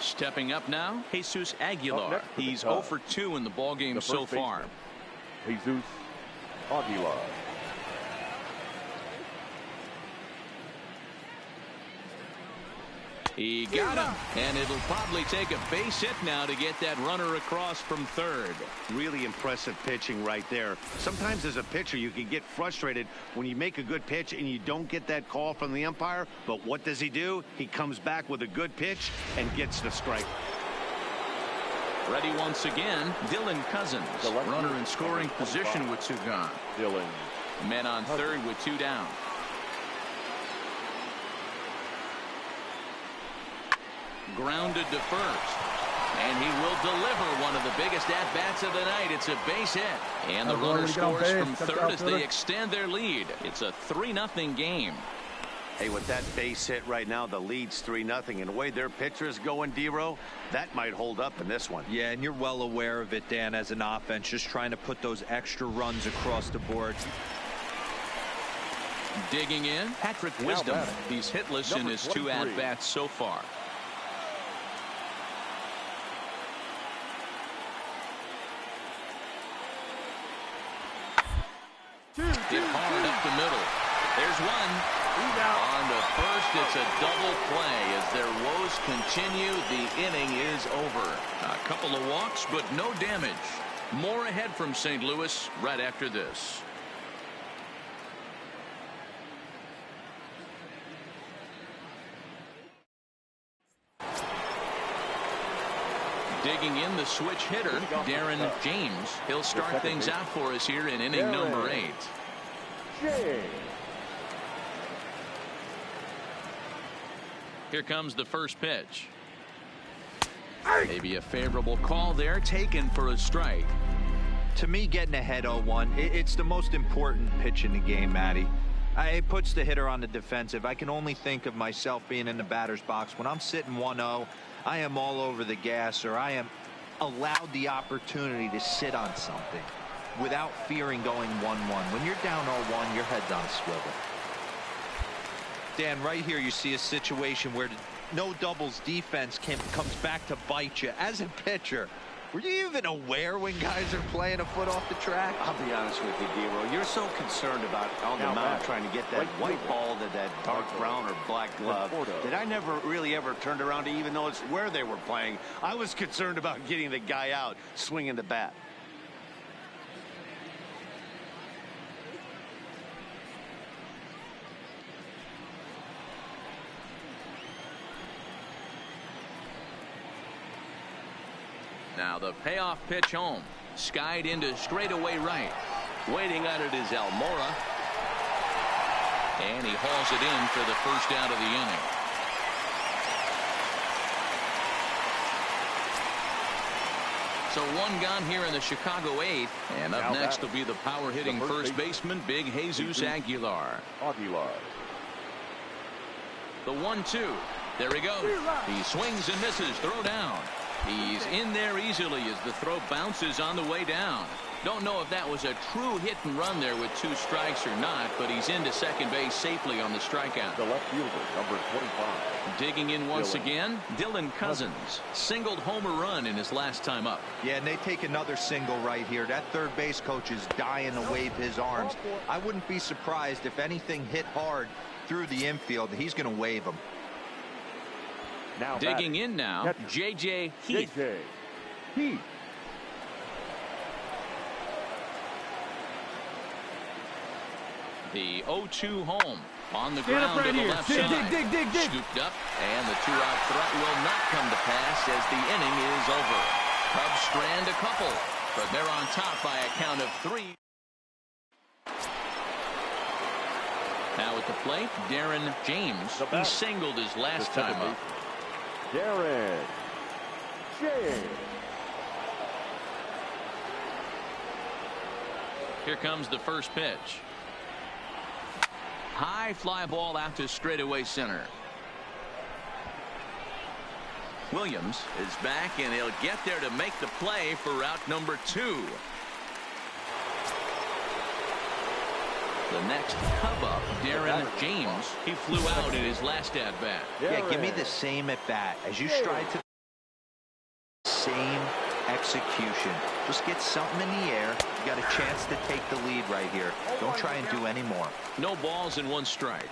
Stepping up now, Jesus Aguilar. He's 0 for 2 in the ballgame so far. Jesus Aguilar. He got him, and it'll probably take a base hit now to get that runner across from third. Really impressive pitching right there. Sometimes as a pitcher you can get frustrated when you make a good pitch and you don't get that call from the umpire. But what does he do? He comes back with a good pitch and gets the strike. Ready once again, Dylan Cousins. Runner in scoring position with 2 gone. Dylan. Men on third with 2 down. Grounded to first. And he will deliver one of the biggest at-bats of the night. It's a base hit. And the runner scores from third as they extend their lead. It's a 3-0 game. Hey, with that base hit right now, the lead's 3-0. And the way their pitcher is going, D-Row, that might hold up in this one. Yeah, and you're well aware of it, Dan, as an offense, just trying to put those extra runs across the board. Digging in, Patrick Wisdom. He's hitless in his 2 at-bats so far. Hit hard up the middle. There's one. On to first, it's a double play. As their woes continue, the inning is over. A couple of walks, but no damage. More ahead from St. Louis right after this. Digging in, the switch hitter, Darren James. He'll start things out for us here in inning number 8. Here comes the first pitch. Maybe a favorable call there, taken for a strike. To me, getting ahead 0-1, it's the most important pitch in the game, Matty. It puts the hitter on the defensive. I can only think of myself being in the batter's box. When I'm sitting 1-0, I am all over the gas, or I am allowed the opportunity to sit on something without fearing going 1-1. When you're down 0-1, your head's on a swivel. Dan, right here you see a situation where no doubles defense comes back to bite you. As a pitcher, were you even aware when guys are playing a foot off the track? I'll be honest with you, D-Row. You're so concerned about on the mound trying to get that white ball to that dark brown or black glove that I never really ever turned around to even notice where they were playing. I was concerned about getting the guy out swinging the bat. Now the payoff pitch home. Skied into straightaway right. Waiting on it is Almora. And he hauls it in for the first out of the inning. So 1 gone here in the Chicago 8th. And up next will be the power hitting first baseman, big Jesus Aguilar. The 1-2. There he goes. He swings and misses. Throw down. He's in there easily as the throw bounces on the way down. Don't know if that was a true hit and run there with 2 strikes or not, but he's into second base safely on the strikeout. The left fielder, number 25. Digging in once again, Dylan Cousins. Singled homer run in his last time up. Yeah, and they take another single right here. That third base coach is dying to wave his arms. I wouldn't be surprised if anything hit hard through the infield. He's going to wave them. Now digging in now, J.J. Heath. The 0-2 home on the ground to the left side. Scooped up, and the 2-out threat will not come to pass as the inning is over. Cubs strand a couple, but they're on top by a count of 3. Now at the plate, Darren James. He singled his last time up. Darren James. Here comes the first pitch. High fly ball out to straightaway center. Williams is back, and he'll get there to make the play for route number 2. The next Cub up, Darren James. He flew out in his last at-bat. Yeah, give me the same at-bat. As you stride to the same execution. Just get something in the air. You got a chance to take the lead right here. Don't try and do any more. No balls and 1 strike.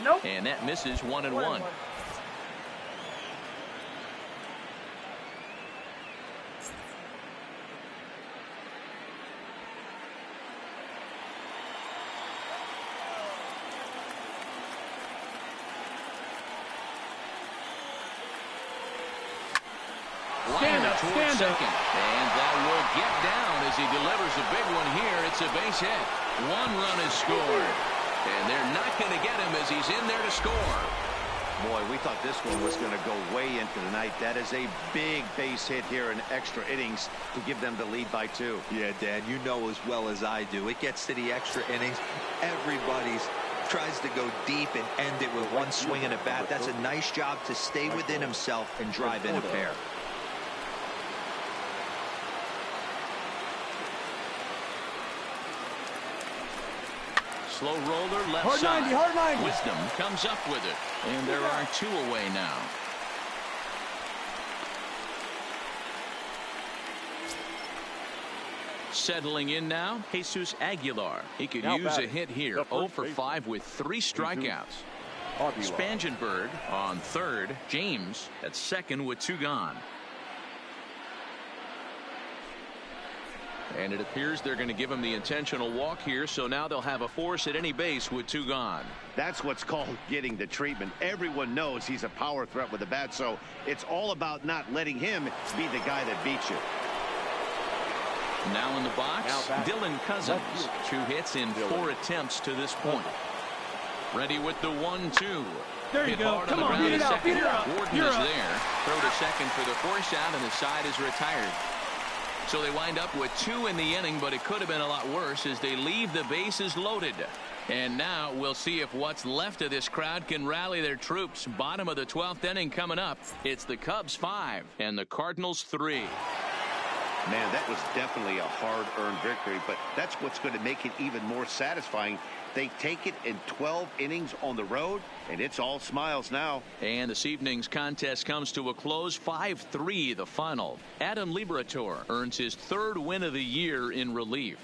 Nope. And that misses 1-1. Line up towards second. And that will get down as he delivers a big one here. It's a base hit. 1 run is scored. And they're not going to get him as he's in there to score. Boy, we thought this one was going to go way into the night. That is a big base hit here in extra innings to give them the lead by 2. Yeah, Dan, you know as well as I do. It gets to the extra innings. Everybody's tries to go deep and end it with 1 swing and a bat. That's a nice job to stay within himself and drive in a pair. Slow roller left Hard side. 90, hard 90. Wisdom comes up with it. And there are 2 away now. Settling in now, Jesus Aguilar. He could Now use a batting, hit here. the 0 first for baseman, 5 with 3 strikeouts. Spangenberg on third. James at second with 2 gone. And it appears they're going to give him the intentional walk here, so now they'll have a force at any base with 2 gone. That's what's called getting the treatment. Everyone knows he's a power threat with the bat, so it's all about not letting him be the guy that beats you. Now in the box, Dylan Cousins. 2 hits in 4 attempts to this point. Ready with the 1-2. There you go. Come on, beat it out, beat it out. Gordon is there. Throw to second for the force out, and the side is retired. So they wind up with 2 in the inning, but it could have been a lot worse as they leave the bases loaded. And now we'll see if what's left of this crowd can rally their troops. Bottom of the 12th inning coming up. It's the Cubs 5 and the Cardinals 3. Man, that was definitely a hard-earned victory, but that's what's going to make it even more satisfying. They take it in 12 innings on the road, and it's all smiles now. And this evening's contest comes to a close. 5-3 the final. Adam Liberatore earns his 3rd win of the year in relief.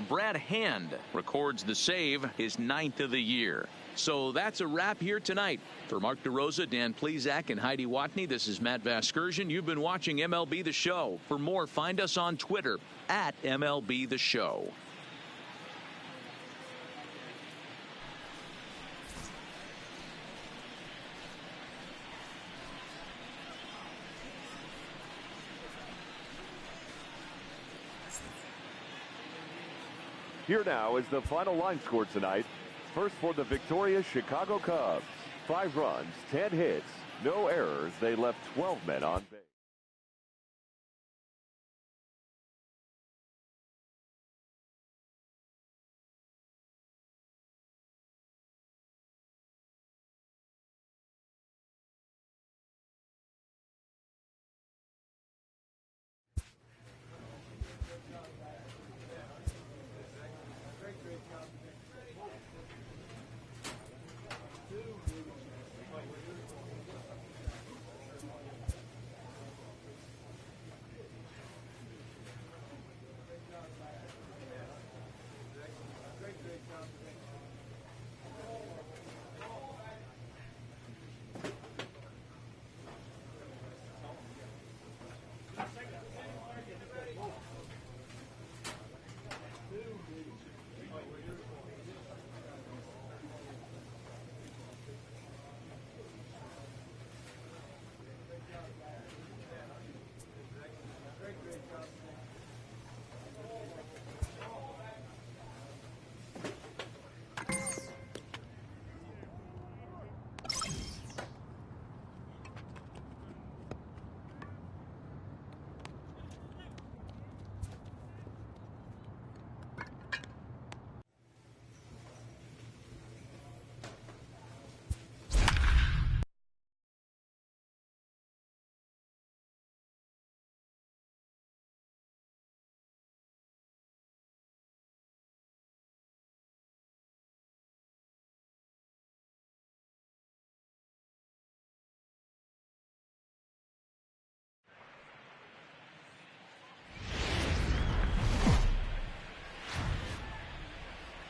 Brad Hand records the save, his 9th of the year. So that's a wrap here tonight. For Mark DeRosa, Dan Plesac, and Heidi Watney, this is Matt Vasgersian. You've been watching MLB The Show. For more, find us on Twitter at MLB The Show. Here now is the final line score tonight. First for the victorious Chicago Cubs. 5 runs, 10 hits, no errors. They left 12 men on base.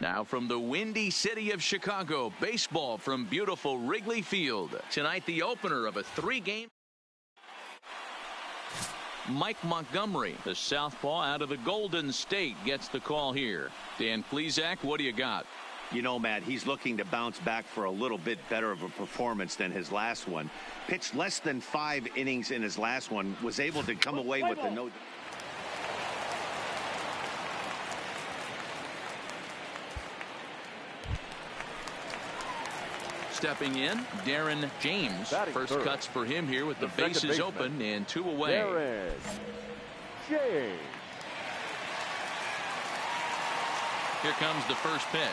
Now from the windy city of Chicago, baseball from beautiful Wrigley Field. Tonight, the opener of a 3-game. Mike Montgomery, the southpaw out of the Golden State, gets the call here. Dan Plesac, what do you got? You know, Matt, he's looking to bounce back for a little bit better of a performance than his last one. Pitched less than 5 innings in his last one. Was able to come away with the no. Stepping in, Darren James. First third. cuts for him here with the bases baseman. open and 2 away. Darren James. Here comes the first pitch.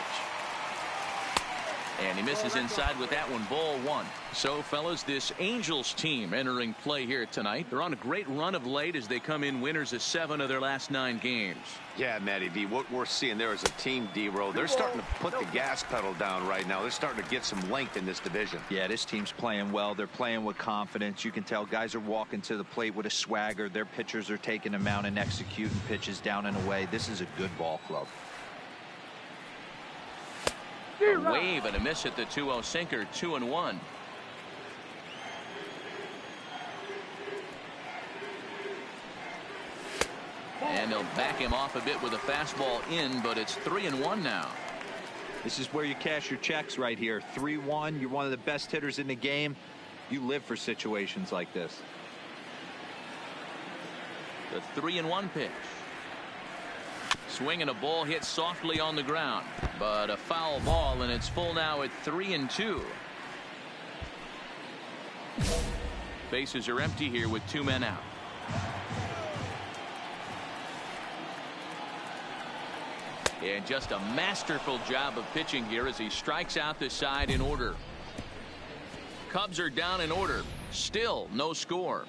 And he misses inside with that one, ball 1. So, fellas, this Angels team entering play here tonight. They're on a great run of late as they come in winners of 7 of their last 9 games. Yeah, Matty V, what we're seeing there is a team, D-Row. They're starting to put the gas pedal down right now. They're starting to get some length in this division. Yeah, this team's playing well. They're playing with confidence. You can tell guys are walking to the plate with a swagger. Their pitchers are taking them out and executing pitches down and away. This is a good ball club. A wave and a miss at the 2-0 sinker, 2-1. And they'll back him off a bit with a fastball in, but it's 3-1 now. This is where you cash your checks right here. 3-1. You're one of the best hitters in the game. You live for situations like this. The 3-1 pitch. Swinging a ball hit softly on the ground, but a foul ball, and it's full now at 3-2. Bases are empty here with 2 men out. And just a masterful job of pitching here as he strikes out the side in order. Cubs are down in order. Still no score.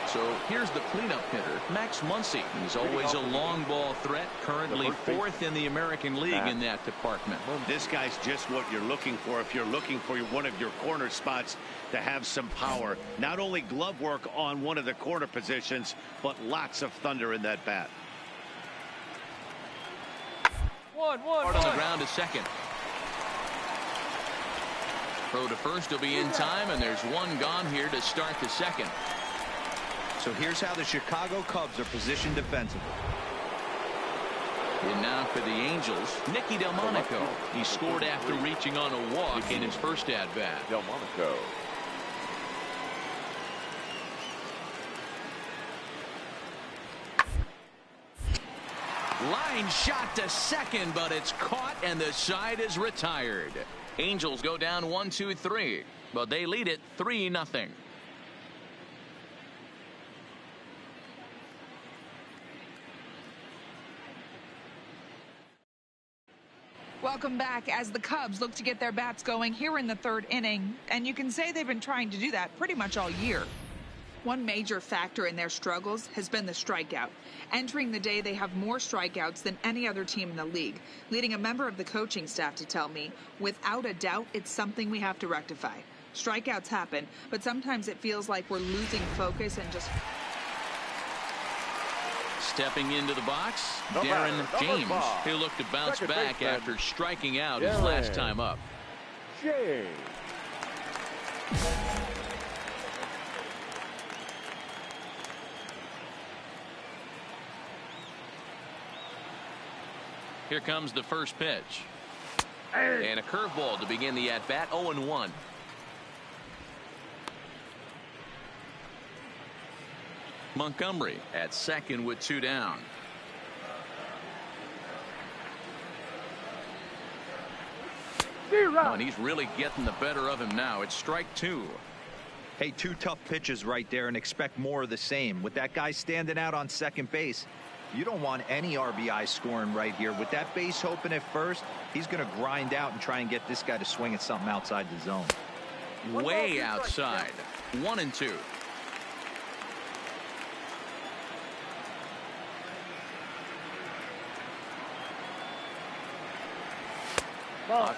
So here's the cleanup hitter, Max Muncy. He's always a long ball threat, currently 4th in the American League in that department. This guy's just what you're looking for if you're looking for one of your corner spots to have some power. Not only glove work on one of the corner positions, but lots of thunder in that bat. Hard on the ground to second. Throw to first will be in time, and there's 1 gone here to start the second. So here's how the Chicago Cubs are positioned defensively. And now for the Angels, Nicky Delmonico. He scored after reaching on a walk in his first at-bat. Delmonico. Line shot to second, but it's caught and the side is retired. Angels go down 1-2-3, but they lead it 3-0. Welcome back as the Cubs look to get their bats going here in the 3rd inning, and you can say they've been trying to do that pretty much all year. One major factor in their struggles has been the strikeout. Entering the day, they have more strikeouts than any other team in the league, leading a member of the coaching staff to tell me, without a doubt, it's something we have to rectify. Strikeouts happen, but sometimes it feels like we're losing focus and just... Stepping into the box, Darren James. He'll look to bounce back after striking out his last time up. James. Here comes the first pitch. And a curveball to begin the at-bat, 0-1. Montgomery at second with 2 down. Oh, and he's really getting the better of him now. It's strike 2. Hey, 2 tough pitches right there, and expect more of the same. With that guy standing out on second base, you don't want any RBI scoring right here. With that base open at first, he's going to grind out and try and get this guy to swing at something outside the zone. Way outside. 1-2.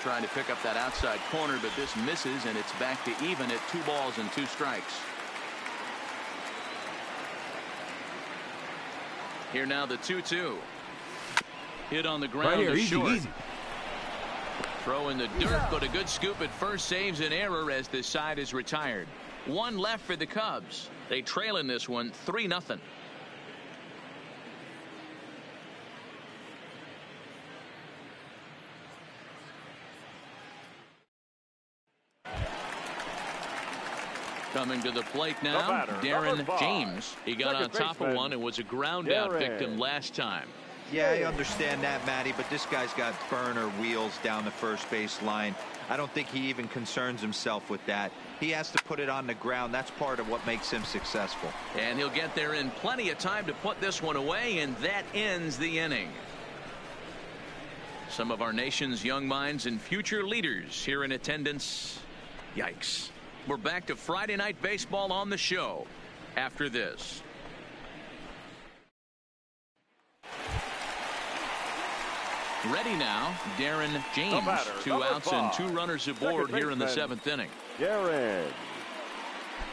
Trying to pick up that outside corner, but this misses, and it's back to even at 2 balls and 2 strikes. Here now the 2-2. Hit on the ground Right here, to easy, short. easy. Throw in the dirt, but a good scoop at first saves an error as this side is retired. One left for the Cubs. They trail in this one 3-0. Coming to the plate now, Darren James. He got on top of one and was a ground out victim last time. Yeah, I understand that, Matty, but this guy's got burner wheels down the first base line. I don't think he even concerns himself with that. He has to put it on the ground. That's part of what makes him successful. And he'll get there in plenty of time to put this one away, and that ends the inning. Some of our nation's young minds and future leaders here in attendance. Yikes. We're back to Friday Night Baseball on the show after this. Ready now, Darren James. 2 outs and 2 runners aboard here in the 7th inning. Darren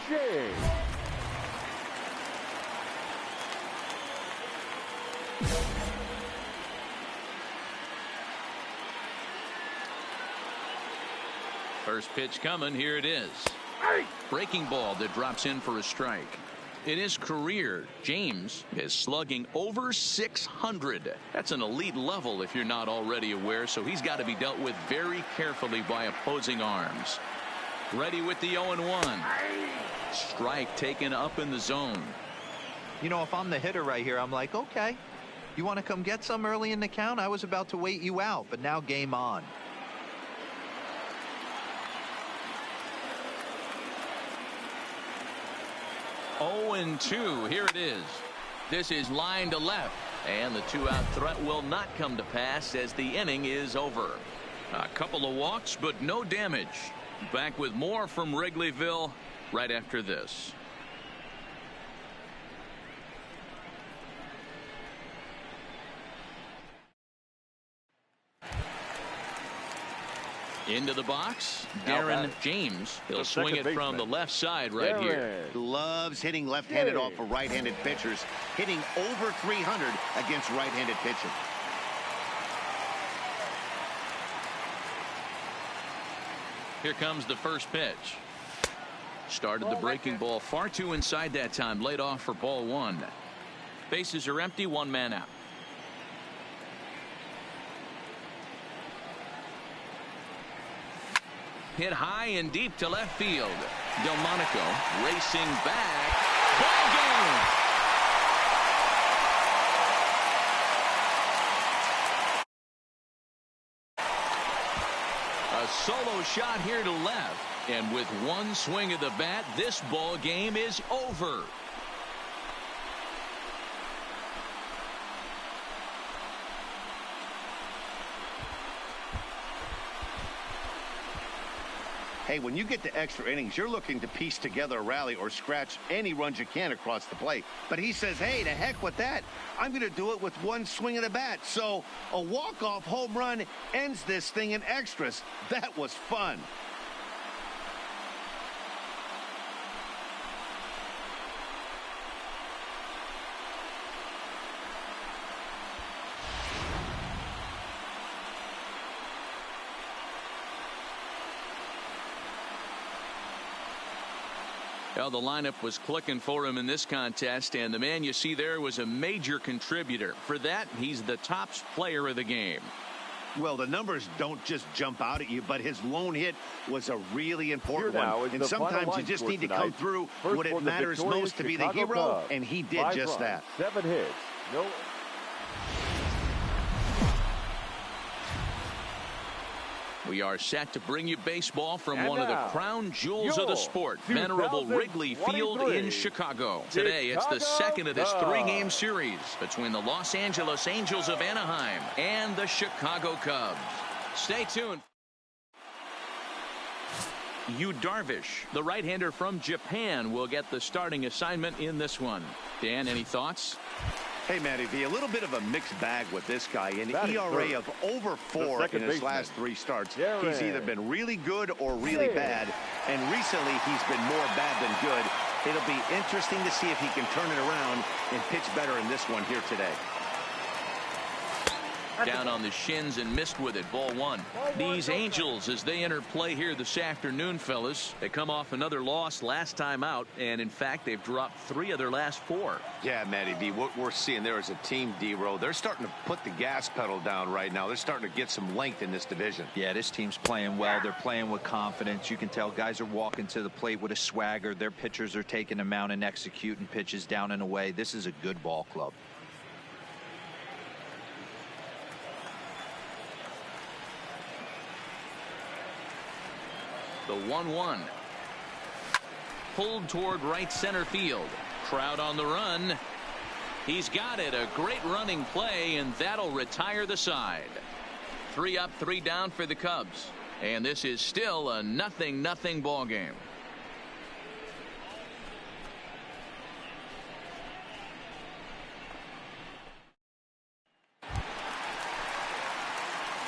James. First pitch coming. Here it is. Breaking ball that drops in for a strike. In his career, James is slugging over 600. That's an elite level if you're not already aware, so he's got to be dealt with very carefully by opposing arms. Ready with the 0-1. Strike taken up in the zone. You know, if I'm the hitter right here, I'm like, okay, you want to come get some early in the count? I was about to wait you out, but now game on. And 2. Here it is. This is line to left, and the 2-out threat will not come to pass as the inning is over. A couple of walks, but no damage. Back with more from Wrigleyville right after this. Into the box, Darren James. He'll swing it from the left side right here. Loves hitting left-handed off of right-handed pitchers, hitting over 300 against right-handed pitching. Here comes the first pitch. Started the breaking ball far too inside that time. Laid off for ball 1. Bases are empty. 1 man out. Hit high and deep to left field. Delmonico racing back. Ball game. A solo shot here to left. And with one swing of the bat, this ball game is over. Hey, when you get to extra innings, you're looking to piece together a rally or scratch any runs you can across the plate. But he says, hey, to heck with that. I'm going to do it with one swing of the bat. So a walk-off home run ends this thing in extras. That was fun. Well, the lineup was clicking for him in this contest, and the man you see there was a major contributor. For that, he's the top player of the game. Well, the numbers don't just jump out at you, but his lone hit was a really important one. And sometimes you just need to come through when it matters most to be the hero, and he did just that. 7 hits. No. We are set to bring you baseball from one of the crown jewels of the sport, venerable Wrigley Field in Chicago. Today, it's the second of this 3-game series between the Los Angeles Angels of Anaheim and the Chicago Cubs. Stay tuned. Yu Darvish, the right-hander from Japan, will get the starting assignment in this one. Dan, any thoughts? Hey, Matty V, a little bit of a mixed bag with this guy. An ERA of over 4 in his last 3 starts. He's either been really good or really bad, and recently he's been more bad than good. It'll be interesting to see if he can turn it around and pitch better in this one here today. Down on the shins and missed with it. Ball one. These Angels, as they enter play here this afternoon, fellas, they come off another loss last time out, and in fact they've dropped 3 of their last 4. Yeah, Matty B, what we're seeing there is a team, D-Row. They're starting to put the gas pedal down right now. They're starting to get some length in this division. Yeah, this team's playing well. They're playing with confidence. You can tell guys are walking to the plate with a swagger. Their pitchers are taking them out and executing pitches down and away. This is a good ball club. The 1-1. Pulled toward right center field. Crowd on the run. He's got it. A great running play, and that'll retire the side. 3 up, 3 down for the Cubs. And this is still a 0-0 ball game.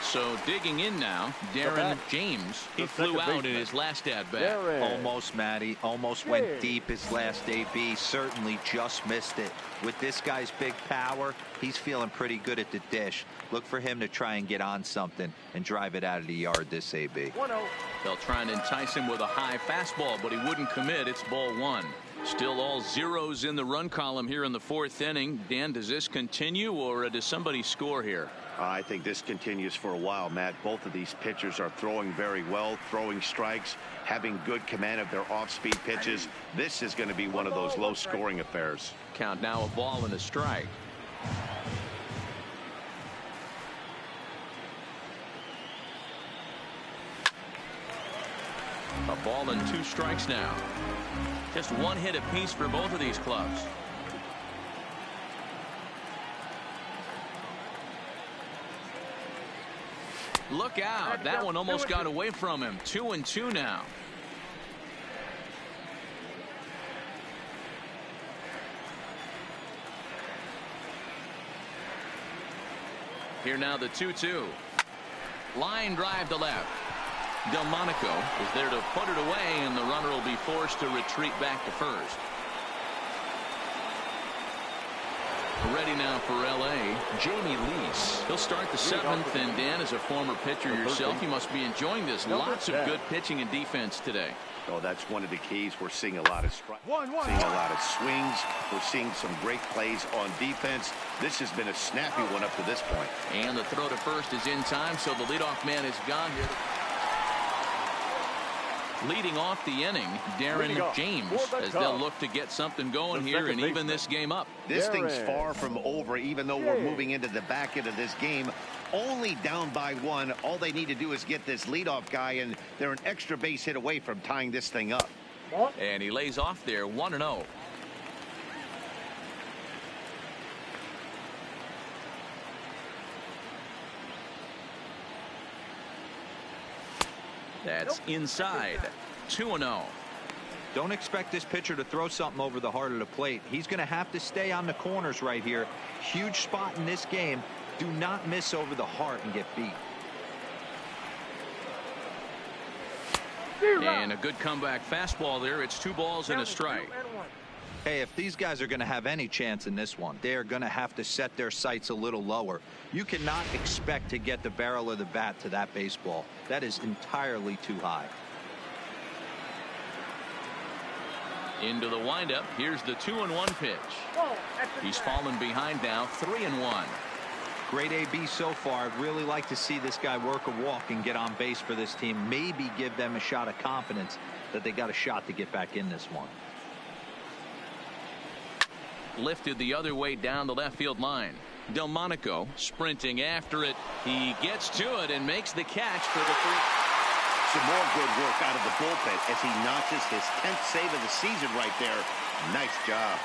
So digging in now, Darren James. He flew out in his last at-bat. Almost, Matty. Almost went deep his last AB. Certainly just missed it. With this guy's big power, he's feeling pretty good at the dish. Look for him to try and get on something and drive it out of the yard this AB. 1-0. They'll try and entice him with a high fastball, but he wouldn't commit. It's ball 1. Still all zeros in the run column here in the 4th inning. Dan, does this continue, or does somebody score here? I think this continues for a while, Matt. Both of these pitchers are throwing very well, throwing strikes, having good command of their off-speed pitches. This is going to be one of those low-scoring affairs. Count now, a ball and a strike. A ball and 2 strikes now. Just 1 hit apiece for both of these clubs. Look out. That one almost got away from him. 2-2 now. Here now the 2-2. Line drive to left. Delmonico is there to put it away, and the runner will be forced to retreat back to first. Ready now for L.A., Jamie Lease. He'll start the 7th, and Dan, as a former pitcher yourself, you must be enjoying this. Lots of good pitching and defense today. Oh, that's one of the keys. We're seeing a lot of strikes, seeing a lot of swings. We're seeing some great plays on defense. This has been a snappy one up to this point. And the throw to first is in time, so the leadoff man is gone here. Leading off the inning, Darren James, as they'll look to get something going here and even this game up. This thing's far from over, even though we're moving into the back end of this game. Only down by 1. All they need to do is get this leadoff guy, and they're an extra base hit away from tying this thing up. And he lays off there, 1-0. That's inside. 2-0. Don't expect this pitcher to throw something over the heart of the plate. He's going to have to stay on the corners right here. Huge spot in this game. Do not miss over the heart and get beat. And a good comeback fastball there. It's 2 balls and a strike. Hey, if these guys are going to have any chance in this one, they are going to have to set their sights a little lower. You cannot expect to get the barrel of the bat to that baseball. That is entirely too high. Into the windup. Here's the 2-1 pitch. He's fallen behind now, 3-1. Great AB so far. I'd really like to see this guy work a walk and get on base for this team. Maybe give them a shot of confidence that they got a shot to get back in this one. Lifted the other way down the left field line. Delmonico sprinting after it. He gets to it and makes the catch for the free. Some more good work out of the bullpen as he notches his 10th save of the season right there. Nice job.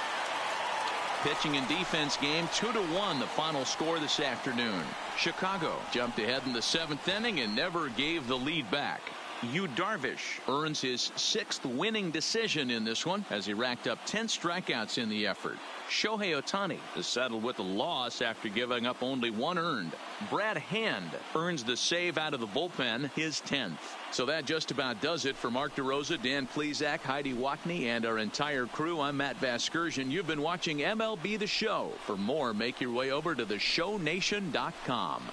Pitching and defense game, 2-1 the final score this afternoon. Chicago jumped ahead in the 7th inning and never gave the lead back. Yu Darvish earns his 6th winning decision in this one as he racked up 10 strikeouts in the effort. Shohei Ohtani is settled with a loss after giving up only 1 earned. Brad Hand earns the save out of the bullpen, his 10th. So that just about does it for Mark DeRosa, Dan Plesac, Heidi Wackney, and our entire crew. I'm Matt Vasgersian. You've been watching MLB The Show. For more, make your way over to theshownation.com.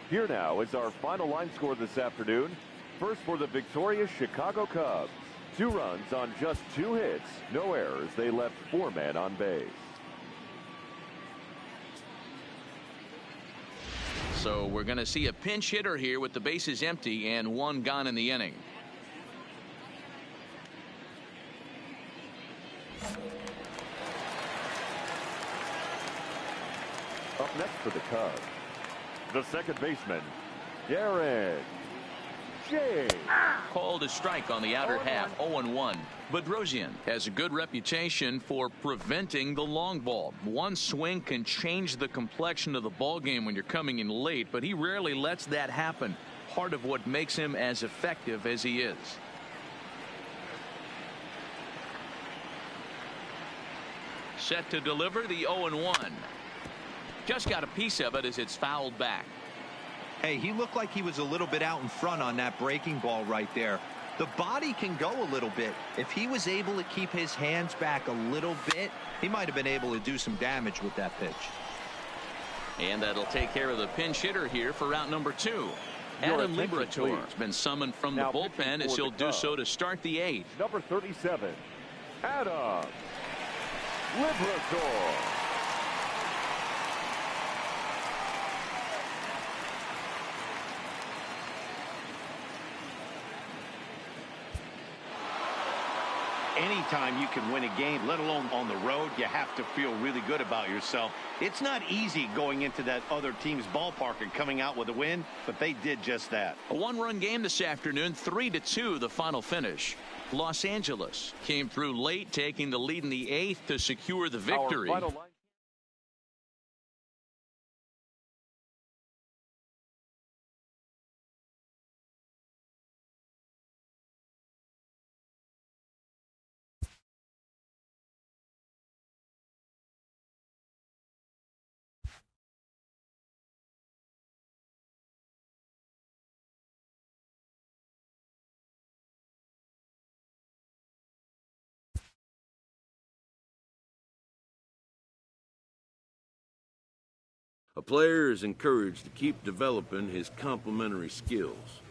Here now is our final line score this afternoon. First for the victorious Chicago Cubs. 2 runs on just 2 hits. No errors. They left 4 men on base. So we're going to see a pinch hitter here with the bases empty and 1 gone in the inning. Up next for the Cubs, the second baseman, Darren James. Called a strike on the outer half, 0-1. Bedrosian has a good reputation for preventing the long ball. One swing can change the complexion of the ball game when you're coming in late, but he rarely lets that happen. Part of what makes him as effective as he is. Set to deliver the 0-1. Just got a piece of it as it's fouled back. Hey, he looked like he was a little bit out in front on that breaking ball right there. The body can go a little bit. If he was able to keep his hands back a little bit, he might have been able to do some damage with that pitch. And that'll take care of the pinch hitter here for route number 2. Adam Liberator has been summoned from the bullpen as he'll do so to start the 8th. Number 37, Adam Liberator. Anytime you can win a game, let alone on the road, you have to feel really good about yourself. It's not easy going into that other team's ballpark and coming out with a win, but they did just that. A 1-run game this afternoon, 3-2 the final finish. Los Angeles came through late, taking the lead in the 8th to secure the victory. A player is encouraged to keep developing his complementary skills.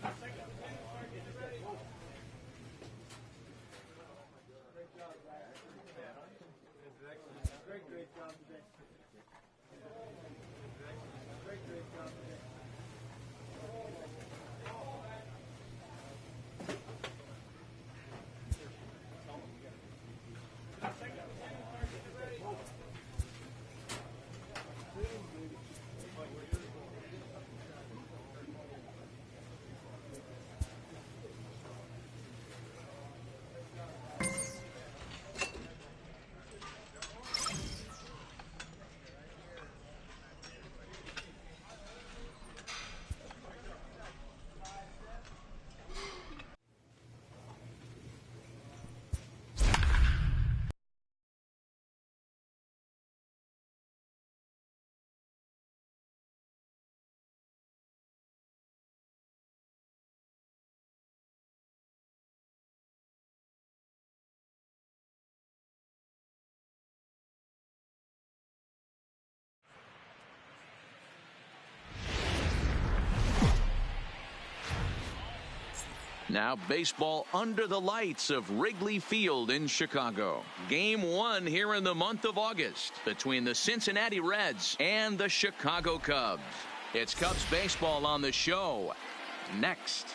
Now baseball under the lights of Wrigley Field in Chicago. Game 1 here in the month of August between the Cincinnati Reds and the Chicago Cubs. It's Cubs baseball on the show next.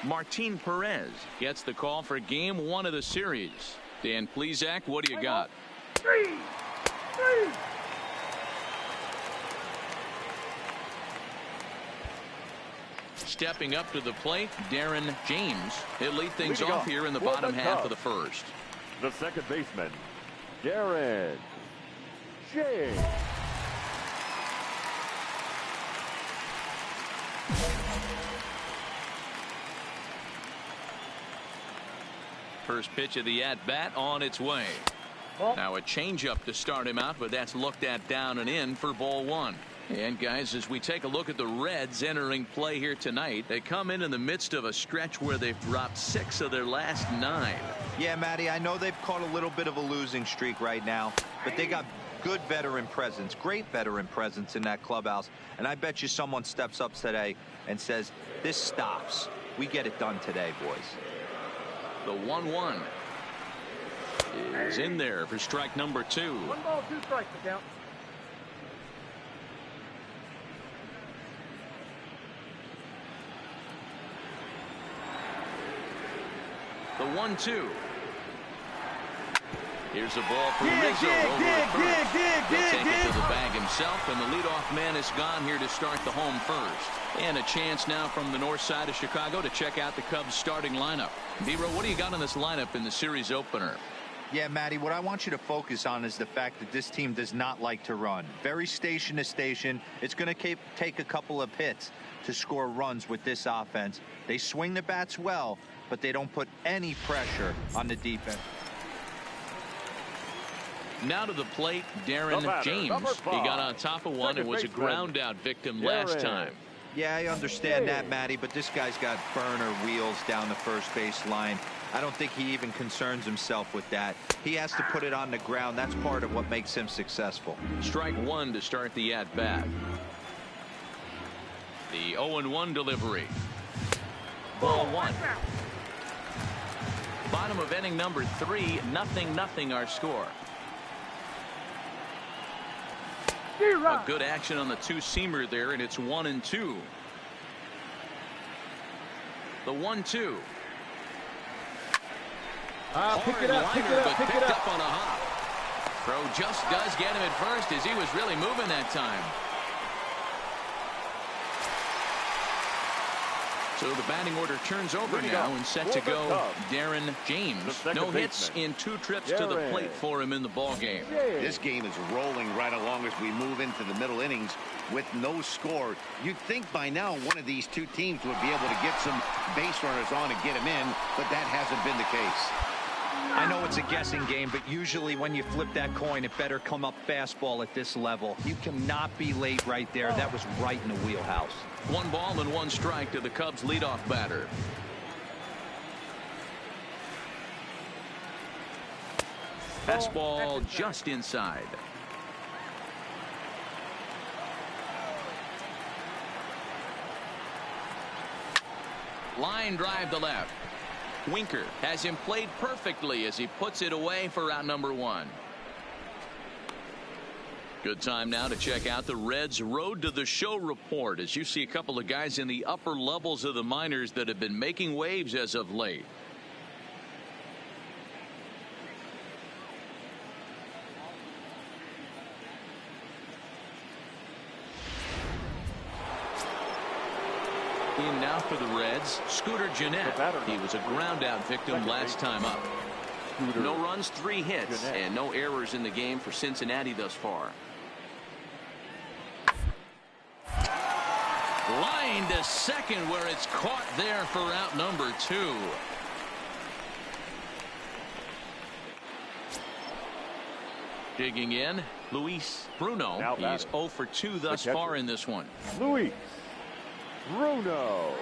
Martin Perez gets the call for game 1 of the series. Dan Plesac, what do you got? 3-3. Stepping up to the plate, Darren James. He'll lead things off here in the bottom half of the first. The second baseman, Darren James. First pitch of the at-bat on its way. Now a changeup to start him out, but that's looked at down and in for ball one. And guys, as we take a look at the Reds entering play here tonight, they come in the midst of a stretch where they've dropped 6 of their last 9. Yeah, Matty, I know they've caught a little bit of a losing streak right now, but they got good veteran presence, great veteran presence in that clubhouse. And I bet you someone steps up today and says, this stops. We get it done today, boys. The 1-1 is in there for strike number 2. 1 ball, 2 strikes to count. The 1-2. Here's a ball for Rizzo over at first. He'll take it to the bag himself, and the leadoff man is gone here to start the home first. And a chance now from the north side of Chicago to check out the Cubs starting lineup. D-Row, what do you got on this lineup in the series opener? Yeah, Matty, what I want you to focus on is the fact that this team does not like to run. Very station to station. It's going to take a couple of hits to score runs with this offense. They swing the bats well, but they don't put any pressure on the defense. Now to the plate, Darren James. He got on top of one and was a ground out victim last time. Yeah, I understand that, Matty, but this guy's got burner wheels down the first base line. I don't think he even concerns himself with that. He has to put it on the ground. That's part of what makes him successful. Strike 1 to start the at-bat. The 0-1 delivery. Ball 1. Bottom of inning number 3, 0-0 our score. A good action on the two-seamer there, and it's 1-2. The 1-2. Pick it up, pick it up, pick it up. On a hop. Throw just does get him at first as he was really moving that time. So the batting order turns over now and set to go Darren James. No hits in 2 trips to the plate for him in the ball game. This game is rolling right along as we move into the middle innings with no score. You'd think by now one of these two teams would be able to get some base runners on and get them in, but that hasn't been the case. I know it's a guessing game, but usually when you flip that coin, it better come up fastball at this level. You cannot be late right there. That was right in the wheelhouse. 1 ball and 1 strike to the Cubs leadoff batter. Fastball just inside. Line drive to left. Winker has him played perfectly as he puts it away for out number 1. Good time now to check out the Reds' Road to the Show report as you see a couple of guys in the upper levels of the minors that have been making waves as of late. In now for the Reds, Scooter Jeanette. He was a ground out victim last time up. No runs, 3 hits, and no errors in the game for Cincinnati thus far. Line to second where it's caught there for out number 2. Digging in, Luis Bruno. He's 0 for 2 thus far in this one. Luis Bruno.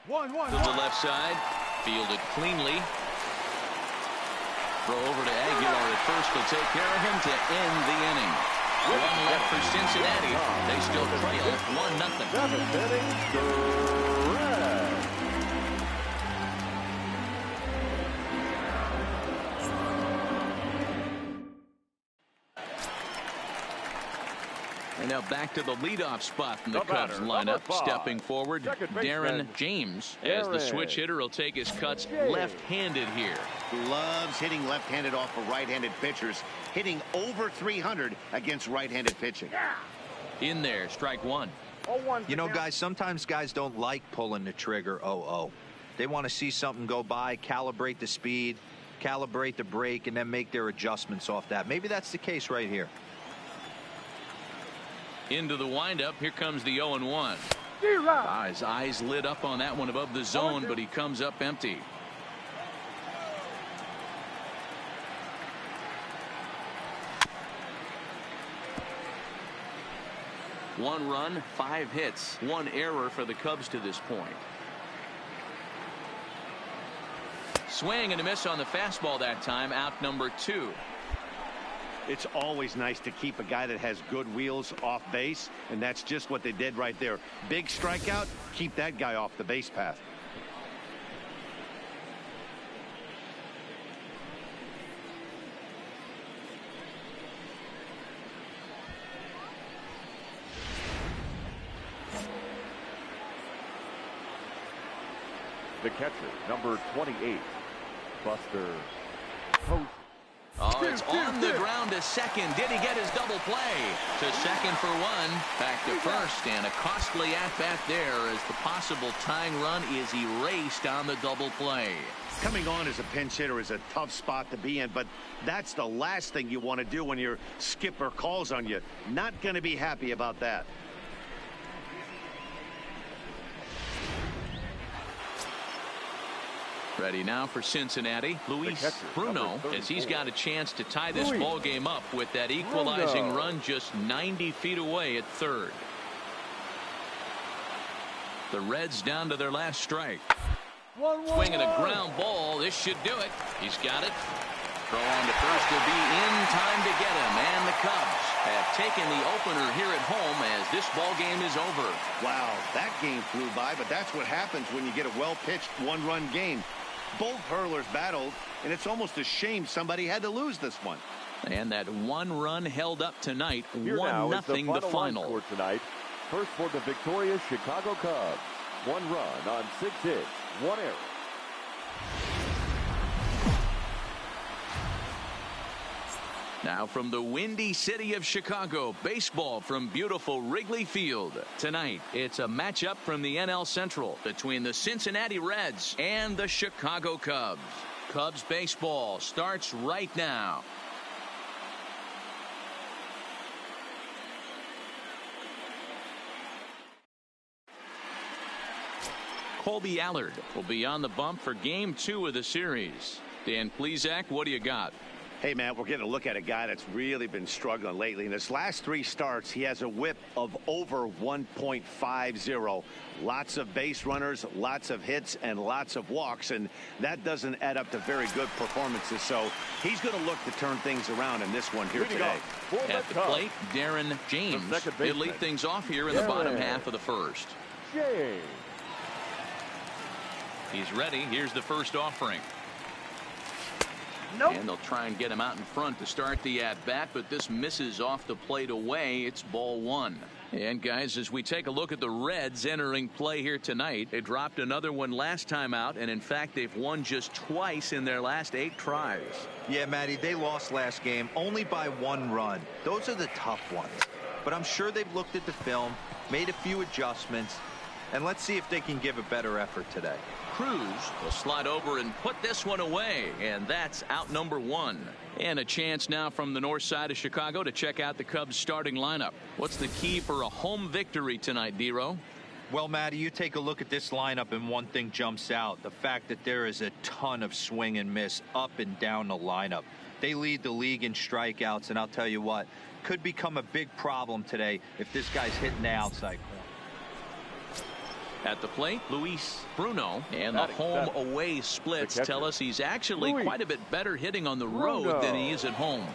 To the left side, fielded cleanly. Throw over to Aguilar at first will take care of him to end the inning. 1 left for Cincinnati. They still trail 1-0. 7th inning, the Reds. And now back to the leadoff spot in the Cubs lineup. Stepping forward, Darren James. As the switch hitter will take his cuts left-handed here. Loves hitting left-handed off of right-handed pitchers. Hitting over 300 against right-handed pitching. In there, strike 1. 0-1. You know, guys, sometimes guys don't like pulling the trigger 0-0. They want to see something go by, calibrate the speed, calibrate the brake, and then make their adjustments off that. Maybe that's the case right here. Into the windup. Here comes the 0-1. His eyes lit up on that one above the zone, but he comes up empty. One run, 5 hits, 1 error for the Cubs to this point. Swing and a miss on the fastball that time. Out number 2. It's always nice to keep a guy that has good wheels off base, and that's just what they did right there. Big strikeout, keep that guy off the base path. The catcher, number 28, Buster Posey. Oh, it's on the ground to second. Did he get his double play? To second for 1. Back to first, and a costly at-bat there as the possible tying run is erased on the double play. Coming on as a pinch hitter is a tough spot to be in, but that's the last thing you want to do when your skipper calls on you. Not going to be happy about that. Ready now for Cincinnati, Luis Bruno, as he's got a chance to tie this ball game up with that equalizing run just 90 feet away at third. The Reds down to their last strike. Swinging a ground ball. This should do it. He's got it. Throw on to first will be in time to get him. And the Cubs have taken the opener here at home as this ball game is over. Wow, that game flew by, but that's what happens when you get a well-pitched one-run game. Both hurlers battled, and it's almost a shame somebody had to lose this one. And that 1 run held up tonight. 1-0 the final. Score tonight. First for the victorious Chicago Cubs. 1 run on 6 hits, 1 error. Now from the windy city of Chicago, baseball from beautiful Wrigley Field. Tonight, it's a matchup from the NL Central between the Cincinnati Reds and the Chicago Cubs. Cubs baseball starts right now. Colby Allard will be on the bump for Game 2 of the series. Dan Plesac, what do you got? Hey, man, we're getting a look at a guy that's really been struggling lately. In his last 3 starts, he has a whip of over 1.50. Lots of base runners, lots of hits, and lots of walks, and that doesn't add up to very good performances. So he's going to look to turn things around in this one here today. At the plate, Darren James. He'll lead things off here in the bottom half of the first. He's ready. Here's the first offering. And they'll try and get him out in front to start the at-bat, but this misses off the plate away. It's ball 1. And, guys, as we take a look at the Reds entering play here tonight, they dropped another one last time out, and, in fact, they've won just twice in their last 8 tries. Yeah, Matty, they lost last game only by 1 run. Those are the tough ones. But I'm sure they've looked at the film, made a few adjustments, and let's see if they can give a better effort today. Cruz will slide over and put this one away, and that's out number 1. And a chance now from the north side of Chicago to check out the Cubs starting lineup. What's the key for a home victory tonight, D-Row? Well, Matty, you take a look at this lineup and one thing jumps out. The fact that there is a ton of swing and miss up and down the lineup. They lead the league in strikeouts, and I'll tell you what, could become a big problem today if this guy's hitting the outside corner. At the plate, Luis Bruno, and the home-away splits tell us he's actually quite a bit better hitting on the road than he is at home.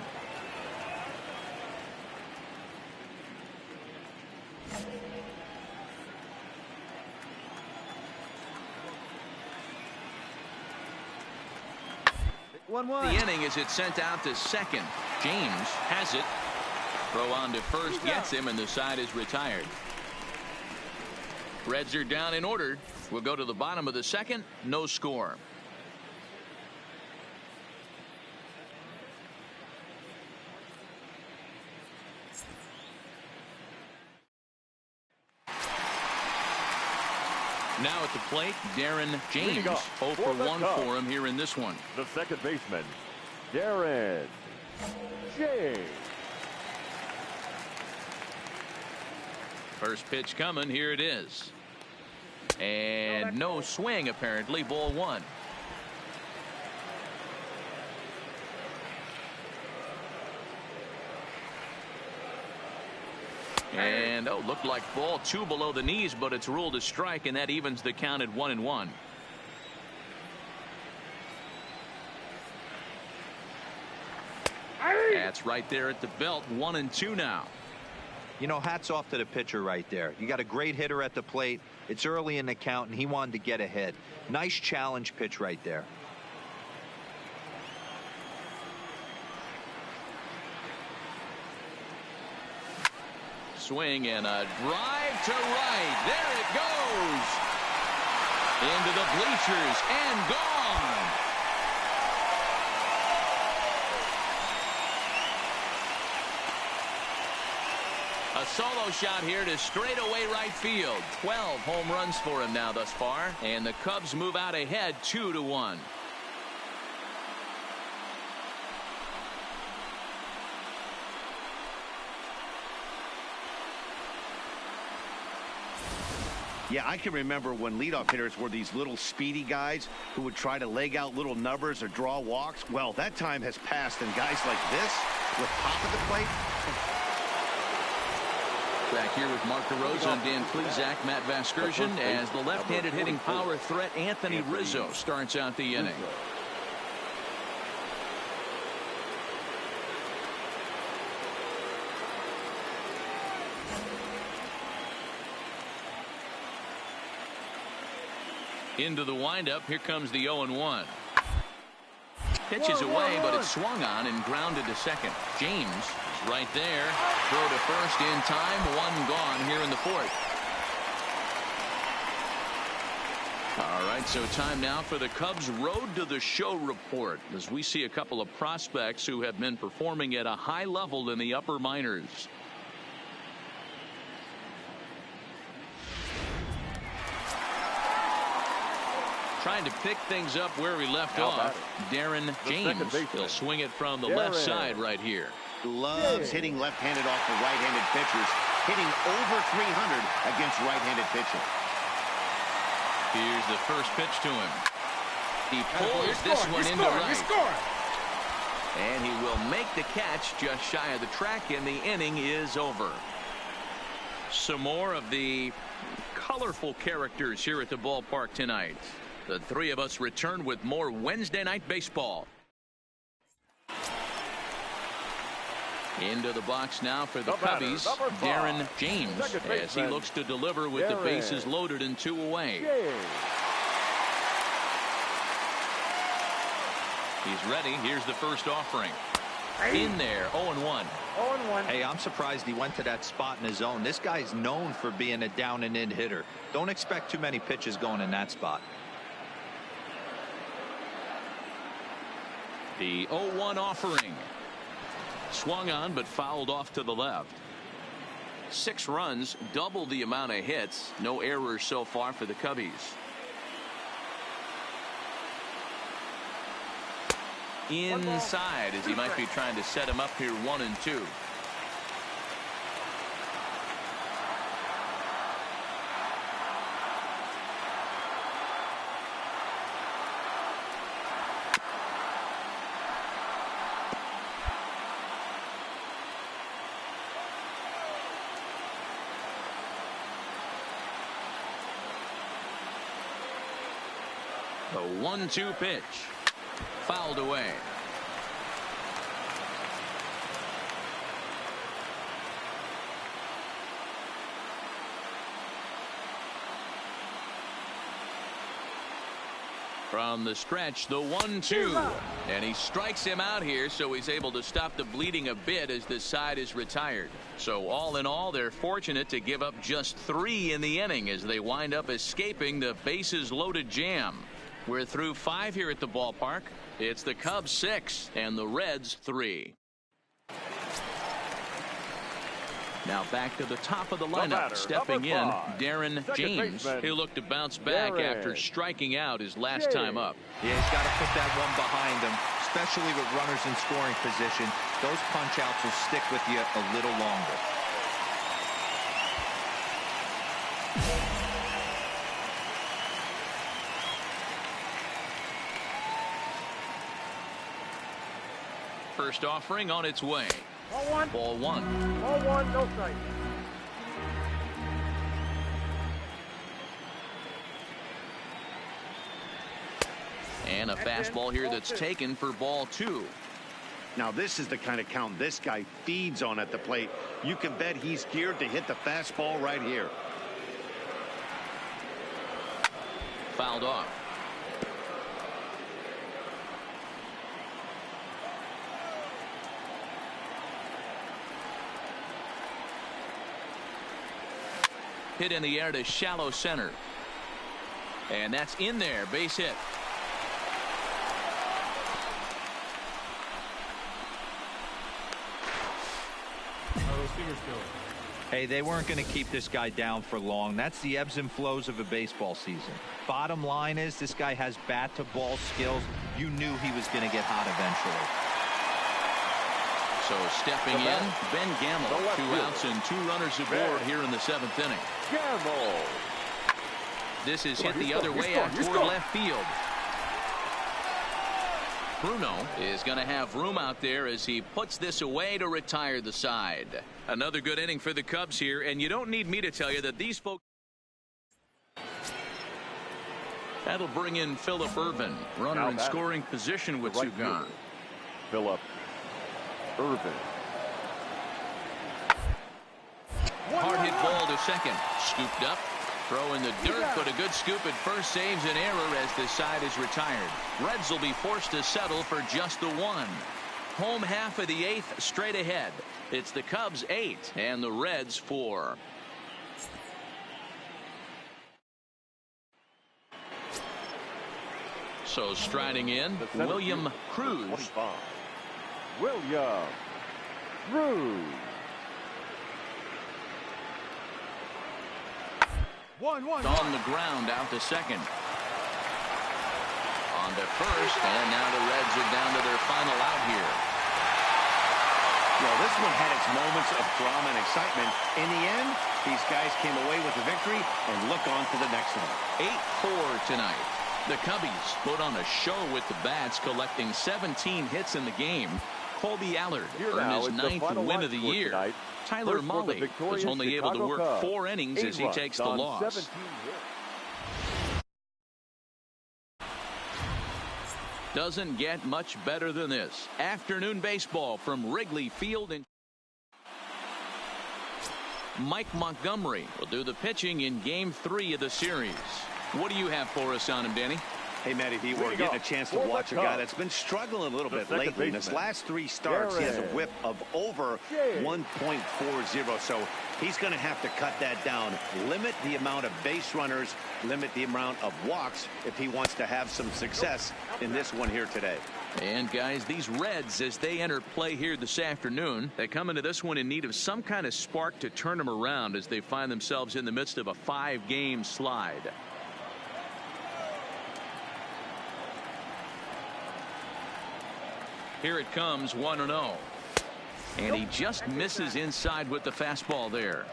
The inning as it's sent out to second. James has it. Throw on to first gets him, and the side is retired. Reds are down in order. We'll go to the bottom of the second. No score. Now at the plate, Darren James. 0 for 1 for him here in this one. The second baseman, Darren James. First pitch coming. Here it is. And no swing, apparently. Ball 1. And, looked like ball 2 below the knees, but it's ruled a strike, and that evens the count at 1-1. That's right there at the belt. 1-2 now. You know, hats off to the pitcher right there. You got a great hitter at the plate. It's early in the count, and he wanted to get ahead. Nice challenge pitch right there. Swing and a drive to right. There it goes. Into the bleachers and gone. A solo shot here to straightaway right field. 12 home runs for him now thus far. And the Cubs move out ahead 2-1. Yeah, I can remember when leadoff hitters were these little speedy guys who would try to leg out little numbers or draw walks. Well, that time has passed, and guys like this with pop at the plate. Back here with Mark DeRosa and Dan Plesac, Matt Vasgersian, as the left-handed hitting power threat Anthony Rizzo starts out the inning. Into the windup. Here comes the 0-1. Pitches away, but it's swung on and grounded to second. James is right there. Throw to first in time. 1 gone here in the 4th. All right, so time now for the Cubs Road to the Show report, as we see a couple of prospects who have been performing at a high level in the upper minors. Trying to pick things up where we left off. Darren James. He'll swing it from the left side right here. Loves hitting left-handed off the right-handed pitchers. Hitting over 300 against right-handed pitching. Here's the first pitch to him. He pulls this one into right. And he will make the catch just shy of the track, and the inning is over. Some more of the colorful characters here at the ballpark tonight. The three of us return with more Wednesday Night Baseball. Into the box now for the Cubbies, Darren James, as he looks to deliver with the bases loaded and 2 away. He's ready. Here's the first offering. In there, 0-1. 0-1. Hey, I'm surprised he went to that spot in his zone. This guy's known for being a down and in hitter. Don't expect too many pitches going in that spot. The 0-1 offering. Swung on but fouled off to the left. 6 runs, double the amount of hits. No errors so far for the Cubbies. Inside, as he might be trying to set him up here 1-2. The 1-2 pitch. Fouled away. From the stretch, the 1-2. And he strikes him out here, so he's able to stop the bleeding a bit as this side is retired. So all in all, they're fortunate to give up just 3 in the inning as they wind up escaping the bases loaded jam. We're through 5 here at the ballpark. It's the Cubs 6 and the Reds 3. Now back to the top of the lineup, stepping in, Darren James. He looked to bounce back after striking out his last time up. Yeah, he's got to put that one behind him, especially with runners in scoring position. Those punch-outs will stick with you a little longer. First offering on its way. Ball one. Ball one. Ball one, no strike. And a fastball here that's taken for ball two. Now this is the kind of count this guy feeds on at the plate. You can bet he's geared to hit the fastball right here. Fouled off. Hit in the air to shallow center. And that's in there. Base hit. Hey, they weren't going to keep this guy down for long. That's the ebbs and flows of a baseball season. Bottom line is this guy has bat to ball skills. You knew he was going to get hot eventually. So stepping in, Ben Gamble. 2 outs and 2 runners aboard here in the 7th inning. Gamble. This is hit the other way out toward left field. Bruno is going to have room out there as he puts this away to retire the side. Another good inning for the Cubs here, and you don't need me to tell you that these folks. That'll bring in Phillip Ervin, runner in scoring position with two gone. Phillip Ervin. Hard hit ball to second. Scooped up. Throw in the dirt, but a good scoop at first saves an error as the side is retired. Reds will be forced to settle for just the one. Home half of the 8th straight ahead. It's the Cubs 8 and the Reds 4. So striding in, William Cruz. William Cruz. 1-1. On the ground out to second. On to first, and now the Reds are down to their final out here. Well, this one had its moments of drama and excitement. In the end, these guys came away with the victory and look on to the next one. 8-4 tonight. The Cubbies put on a show with the bats, collecting 17 hits in the game. Colby Allard earned his 9th win of the year. Tonight. Tyler Mahle was only able to work 4 innings as he takes the loss. Doesn't get much better than this. Afternoon baseball from Wrigley Field. And Mike Montgomery will do the pitching in Game 3 of the series. What do you have for us on him, Danny? Hey, Matty D, we're getting a chance to watch a guy that's been struggling a little bit lately. In his last 3 starts, he has a whip of over 1.40, so he's going to have to cut that down, limit the amount of base runners, limit the amount of walks if he wants to have some success in this one here today. And guys, these Reds, as they enter play here this afternoon, they come into this one in need of some kind of spark to turn them around as they find themselves in the midst of a 5-game slide. Here it comes, 1-0. And he just misses inside with the fastball there.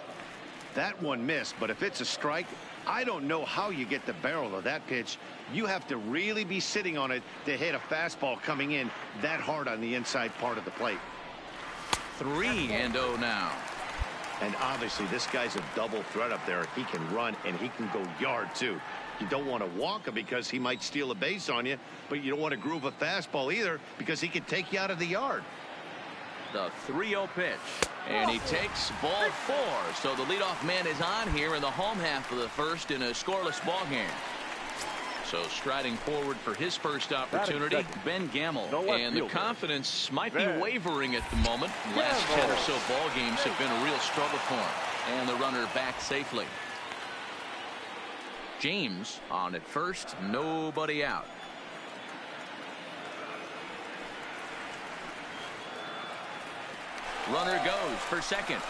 That one missed, but if it's a strike, I don't know how you get the barrel of that pitch. You have to really be sitting on it to hit a fastball coming in that hard on the inside part of the plate. 3-0 now. And obviously this guy's a double threat up there. He can run and he can go yard too. You don't want to walk him because he might steal a base on you, but you don't want to groove a fastball either because he could take you out of the yard. The 3-0 pitch, and he takes ball 4. So the leadoff man is on here in the home half of the first in a scoreless ball game. So striding forward for his first opportunity, Ben Gamble. And the confidence might be wavering at the moment. Last 10 or so ball games have been a real struggle for him. And the runner back safely. James on at first, nobody out. Runner goes for second.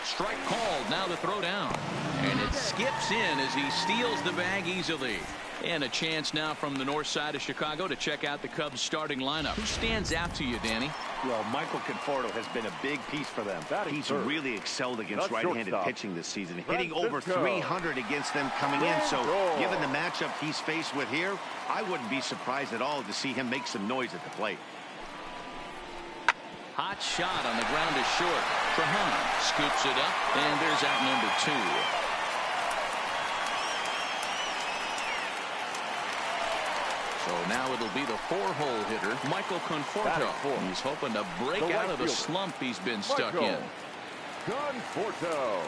Strike called. Now the throw down. And it skips in as he steals the bag easily. And a chance now from the north side of Chicago to check out the Cubs starting lineup. Who stands out to you, Danny? Well, Michael Conforto has been a big piece for them. He's really excelled against right-handed pitching this season, hitting over 300 against them coming in. So given the matchup he's faced with here, I wouldn't be surprised at all to see him make some noise at the plate. Hot shot on the ground is short. Trahan scoops it up, and there's out number 2. So now it'll be the 4-hole hitter, Michael Conforto. He's hoping to break out of the slump he's been stuck in. Conforto.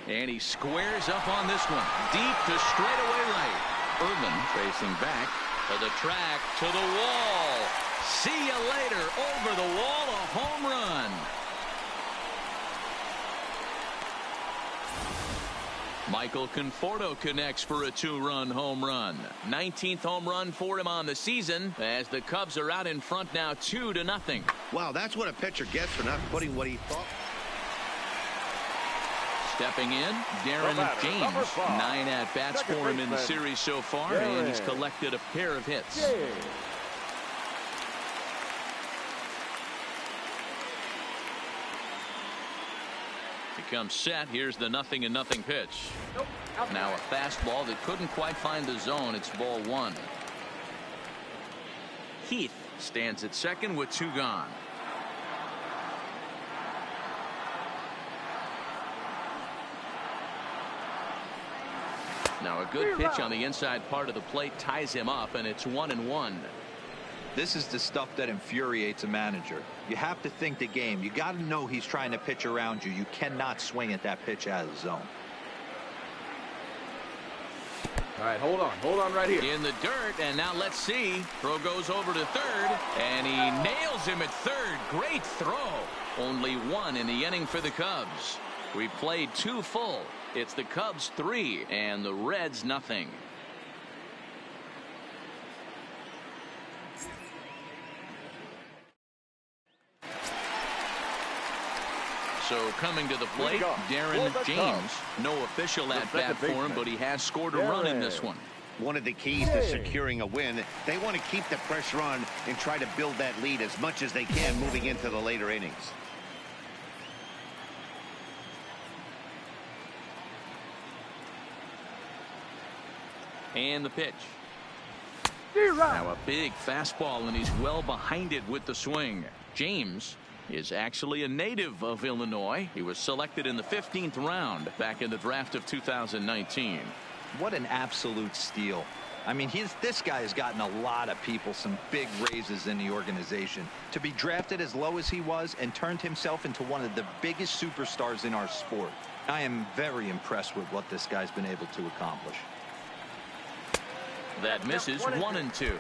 And he squares up on this one. Deep to straightaway right. Erdman facing back to the track, to the wall. See you later. Over the wall, a home run. Michael Conforto connects for a 2-run home run. 19th home run for him on the season as the Cubs are out in front now 2-0. Wow, that's what a pitcher gets for not putting what he thought. Stepping in, Darren James. 9 at-bats for him in the series so far, and he's collected a pair of hits. Becomes set. Here's the 0-0 pitch. Now a fastball that couldn't quite find the zone. It's ball 1. Heath stands at second with 2 gone. Now a good pitch on the inside part of the plate ties him up, and it's 1-1. This is the stuff that infuriates a manager. You have to think the game. You got to know he's trying to pitch around you. You cannot swing at that pitch out of the zone. All right, hold on right here. In the dirt, and now let's see. Throw goes over to third, and he nails him at third. Great throw. Only 1 in the inning for the Cubs. We played 2 full. It's the Cubs 3 and the Reds 0. So coming to the plate, Darren James. No official at-bat for him, but he has scored a run in this one. One of the keys to securing a win, they want to keep the pressure on and try to build that lead as much as they can moving into the later innings. And the pitch. Now a big fastball, and he's well behind it with the swing. James is actually a native of Illinois. He was selected in the 15th round back in the draft of 2019. What an absolute steal. I mean, this guy has gotten a lot of people some big raises in the organization. To be drafted as low as he was and turned himself into one of the biggest superstars in our sport. I am very impressed with what this guy's been able to accomplish. That misses 1-2.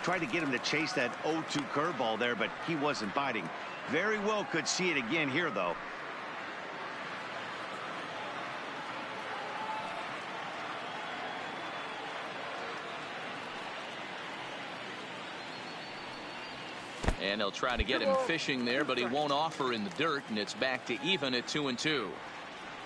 Tried to get him to chase that 0-2 curveball there, but he wasn't biting. Very well could see it again here, though. And they'll try to get him fishing there, but he won't offer in the dirt, and it's back to even at 2-2.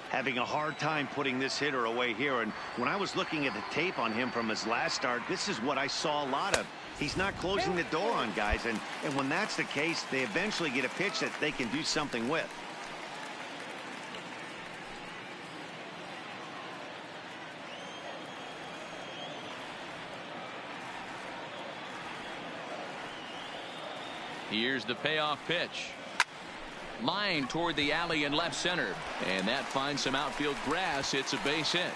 Having a hard time putting this hitter away here, and when I was looking at the tape on him from his last start, this is what I saw a lot of. He's not closing the door on guys, and when that's the case, they eventually get a pitch that they can do something with. Here's the payoff pitch. Line toward the alley in left center, and that finds some outfield grass. It's a base hit.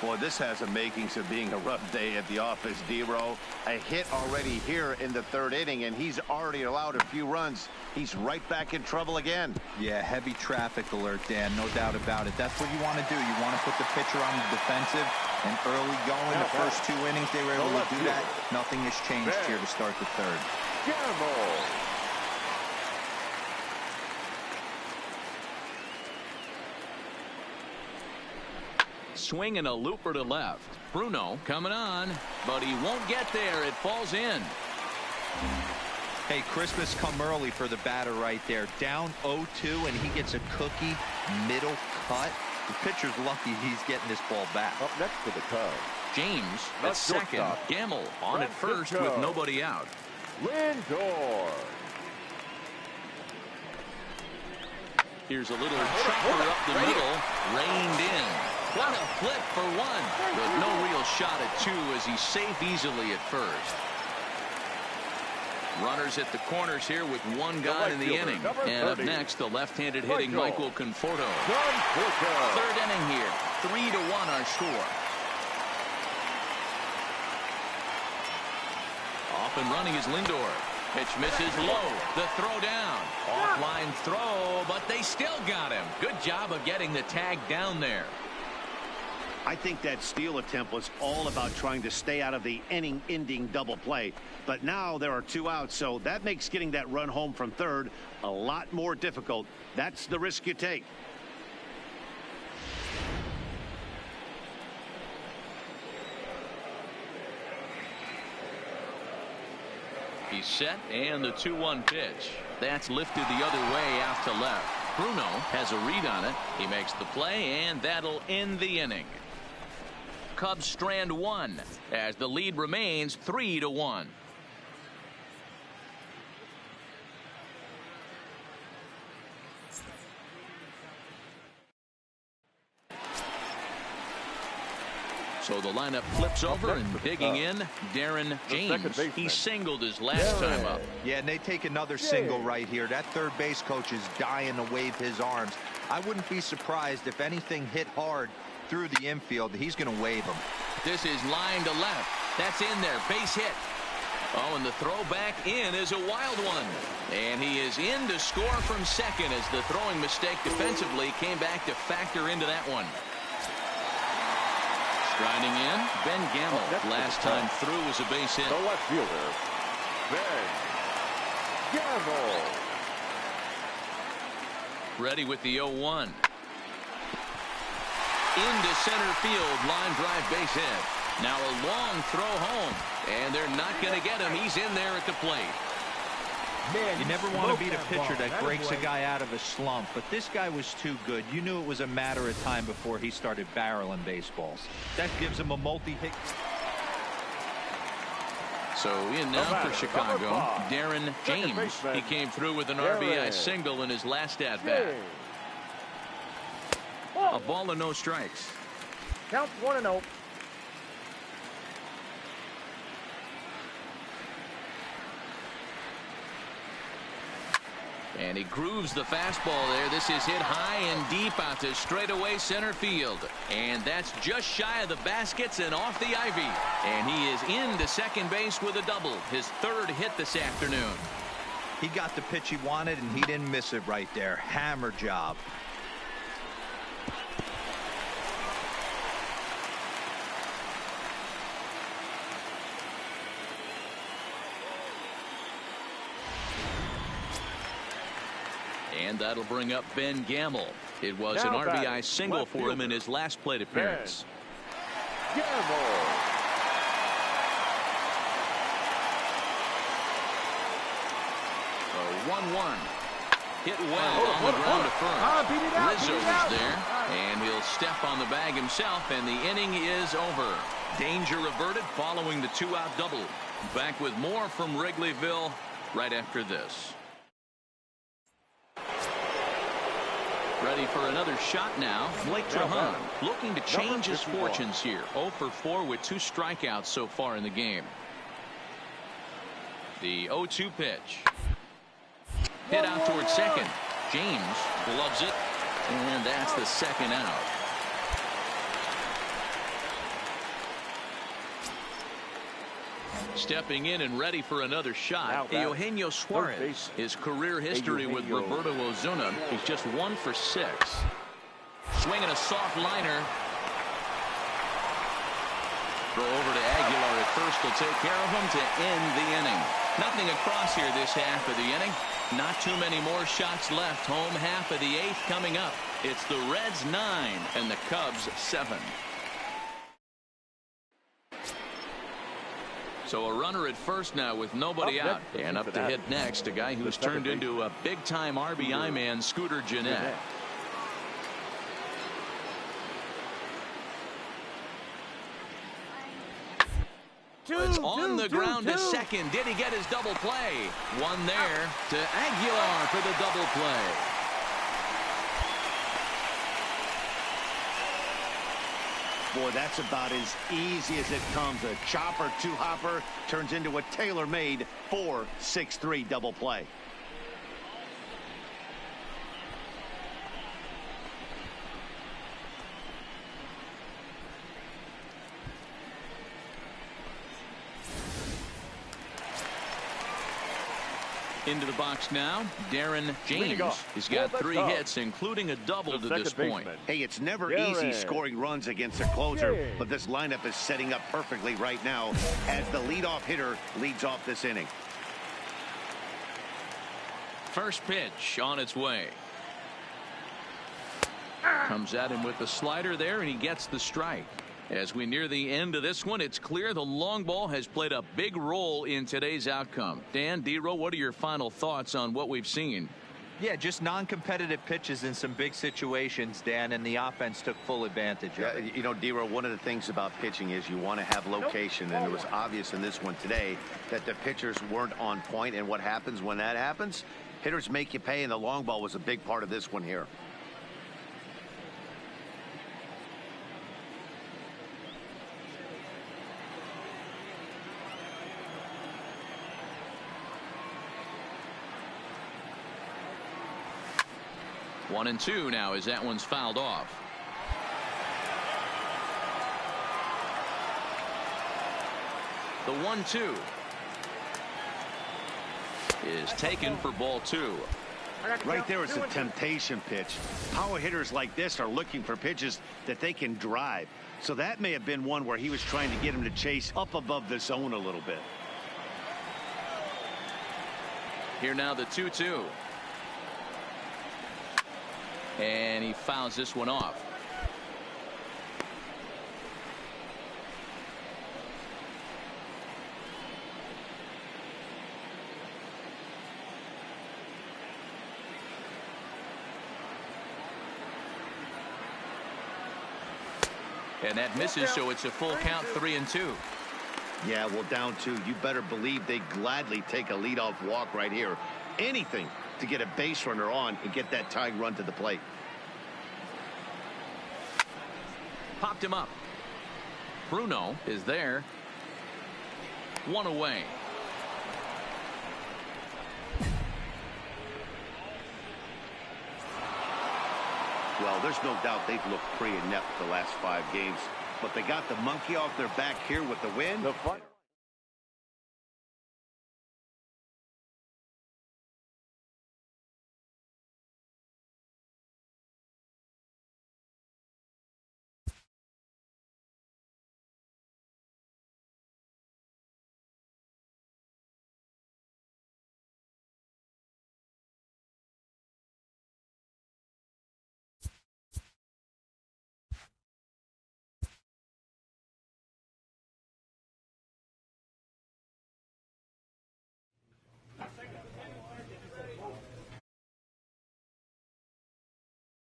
Boy, this has the makings of being a rough day at the office, D-Row. A hit already here in the 3rd inning, and he's already allowed a few runs. He's right back in trouble again. Yeah, heavy traffic alert, Dan, no doubt about it. That's what you want to do. You want to put the pitcher on the defensive, and early going the first 2 innings, they were able to do that. Nothing has changed here to start the 3rd. Swinging a looper to left. Bruno coming on, but he won't get there. It falls in. Hey, Christmas come early for the batter right there. Down 0-2, and he gets a cookie middle cut. The pitcher's lucky he's getting this ball back. Up next for the Cubs, James at second. Gamble on at first with nobody out. Lindor. Here's a little chopper up the middle. Reined in. What a flip for one. But no real shot at two as he's safe easily at first. Runners at the corners here with one guy in the inning. And up next, the left-handed hitting Michael Conforto. Third inning here. 3-1 our score. Off and running is Lindor. Pitch misses low. The throw down. Offline throw, but they still got him. Good job of getting the tag down there. I think that steal attempt was all about trying to stay out of the inning-ending double play. But now there are 2 outs, so that makes getting that run home from third a lot more difficult. That's the risk you take. He's set, and the 2-1 pitch. That's lifted the other way out to left. Bruno has a read on it. He makes the play, and that'll end the inning. Cubs strand one as the lead remains 3-1. So the lineup flips over, and digging in, Darren James. He singled his last time up. Yeah, and they take another single right here. That third base coach is dying to wave his arms. I wouldn't be surprised if anything hit hard through the infield. He's going to wave them. This is line to left. That's in there. Base hit. Oh, and the throw back in is a wild one. And he is in to score from second as the throwing mistake defensively came back to factor into that one. Striding in, Ben Gamble. Last time through was a base hit. The left fielder, Ben Gamble. Ready with the 0-1. Into center field, line drive base hit. Now a long throw home, and they're not going to get him. He's in there at the plate. You never want to beat a pitcher that breaks a guy out of a slump, but this guy was too good. You knew it was a matter of time before he started barreling baseballs. That gives him a multi-hit. So in now for Chicago, Darren James. He came through with an RBI single in his last at-bat. A ball and no strikes. Count 1-0. And he grooves the fastball there. This is hit high and deep out to straightaway center field. And that's just shy of the baskets and off the ivy. And he is into second base with a double. His third hit this afternoon. He got the pitch he wanted, and he didn't miss it right there. Hammer job. And that'll bring up Ben Gamble. It was an RBI single for him in his last plate appearance. Gamble. A 1-1. Hit well on the ground to first. Rizzo is there, and he'll step on the bag himself, and the inning is over. Danger averted following the 2-out double. Back with more from Wrigleyville right after this. Ready for another shot now. Blake Trahan looking to change his fortunes here. 0 for 4 with 2 strikeouts so far in the game. The 0-2 pitch. Hit out towards second. James gloves it, and that's the second out. Stepping in and ready for another shot, Eugenio Suarez. His career history with Roberto Ozuna is just 1 for 6. Swinging a soft liner. Throw over to Aguilar at first will take care of him to end the inning. Nothing across here this half of the inning. Not too many more shots left. Home half of the 8th coming up. It's the Reds 9 and the Cubs 7. So a runner at first now with nobody out. And up to hit next, a guy who's turned into a big-time RBI man, Scooter Gennett. On the ground to second. Did he get his double play? One there to Aguilar for the double play. Boy, that's about as easy as it comes. A chopper two-hopper turns into a tailor-made 4-6-3 double play. Into the box now, Darren James. He's got 3 hits, including a double to this point. Hey, it's never easy scoring runs against a closer, but this lineup is setting up perfectly right now as the leadoff hitter leads off this inning. First pitch on its way. Comes at him with the slider there, and he gets the strike. As we near the end of this one, it's clear the long ball has played a big role in today's outcome. Dan, D-Row, what are your final thoughts on what we've seen? Yeah, just non-competitive pitches in some big situations, Dan, and the offense took full advantage of it. You know, D-Row, one of the things about pitching is you want to have location, and it was obvious in this one today that the pitchers weren't on point, and what happens when that happens? Hitters make you pay, and the long ball was a big part of this one here. One and two now as that one's fouled off. The 1-2 is taken for ball 2. Right there is a temptation pitch. Power hitters like this are looking for pitches that they can drive. So that may have been one where he was trying to get him to chase up above the zone a little bit. Here now the 2-2. And he fouls this one off. And that misses, so it's a full count, 3-2. Yeah, well, down 2. You better believe they gladly take a leadoff walk right here. Anything to get a base runner on and get that tying run to the plate. Popped him up. Bruno is there. One away. Well, there's no doubt they've looked pretty inept the last 5 games, but they got the monkey off their back here with the win.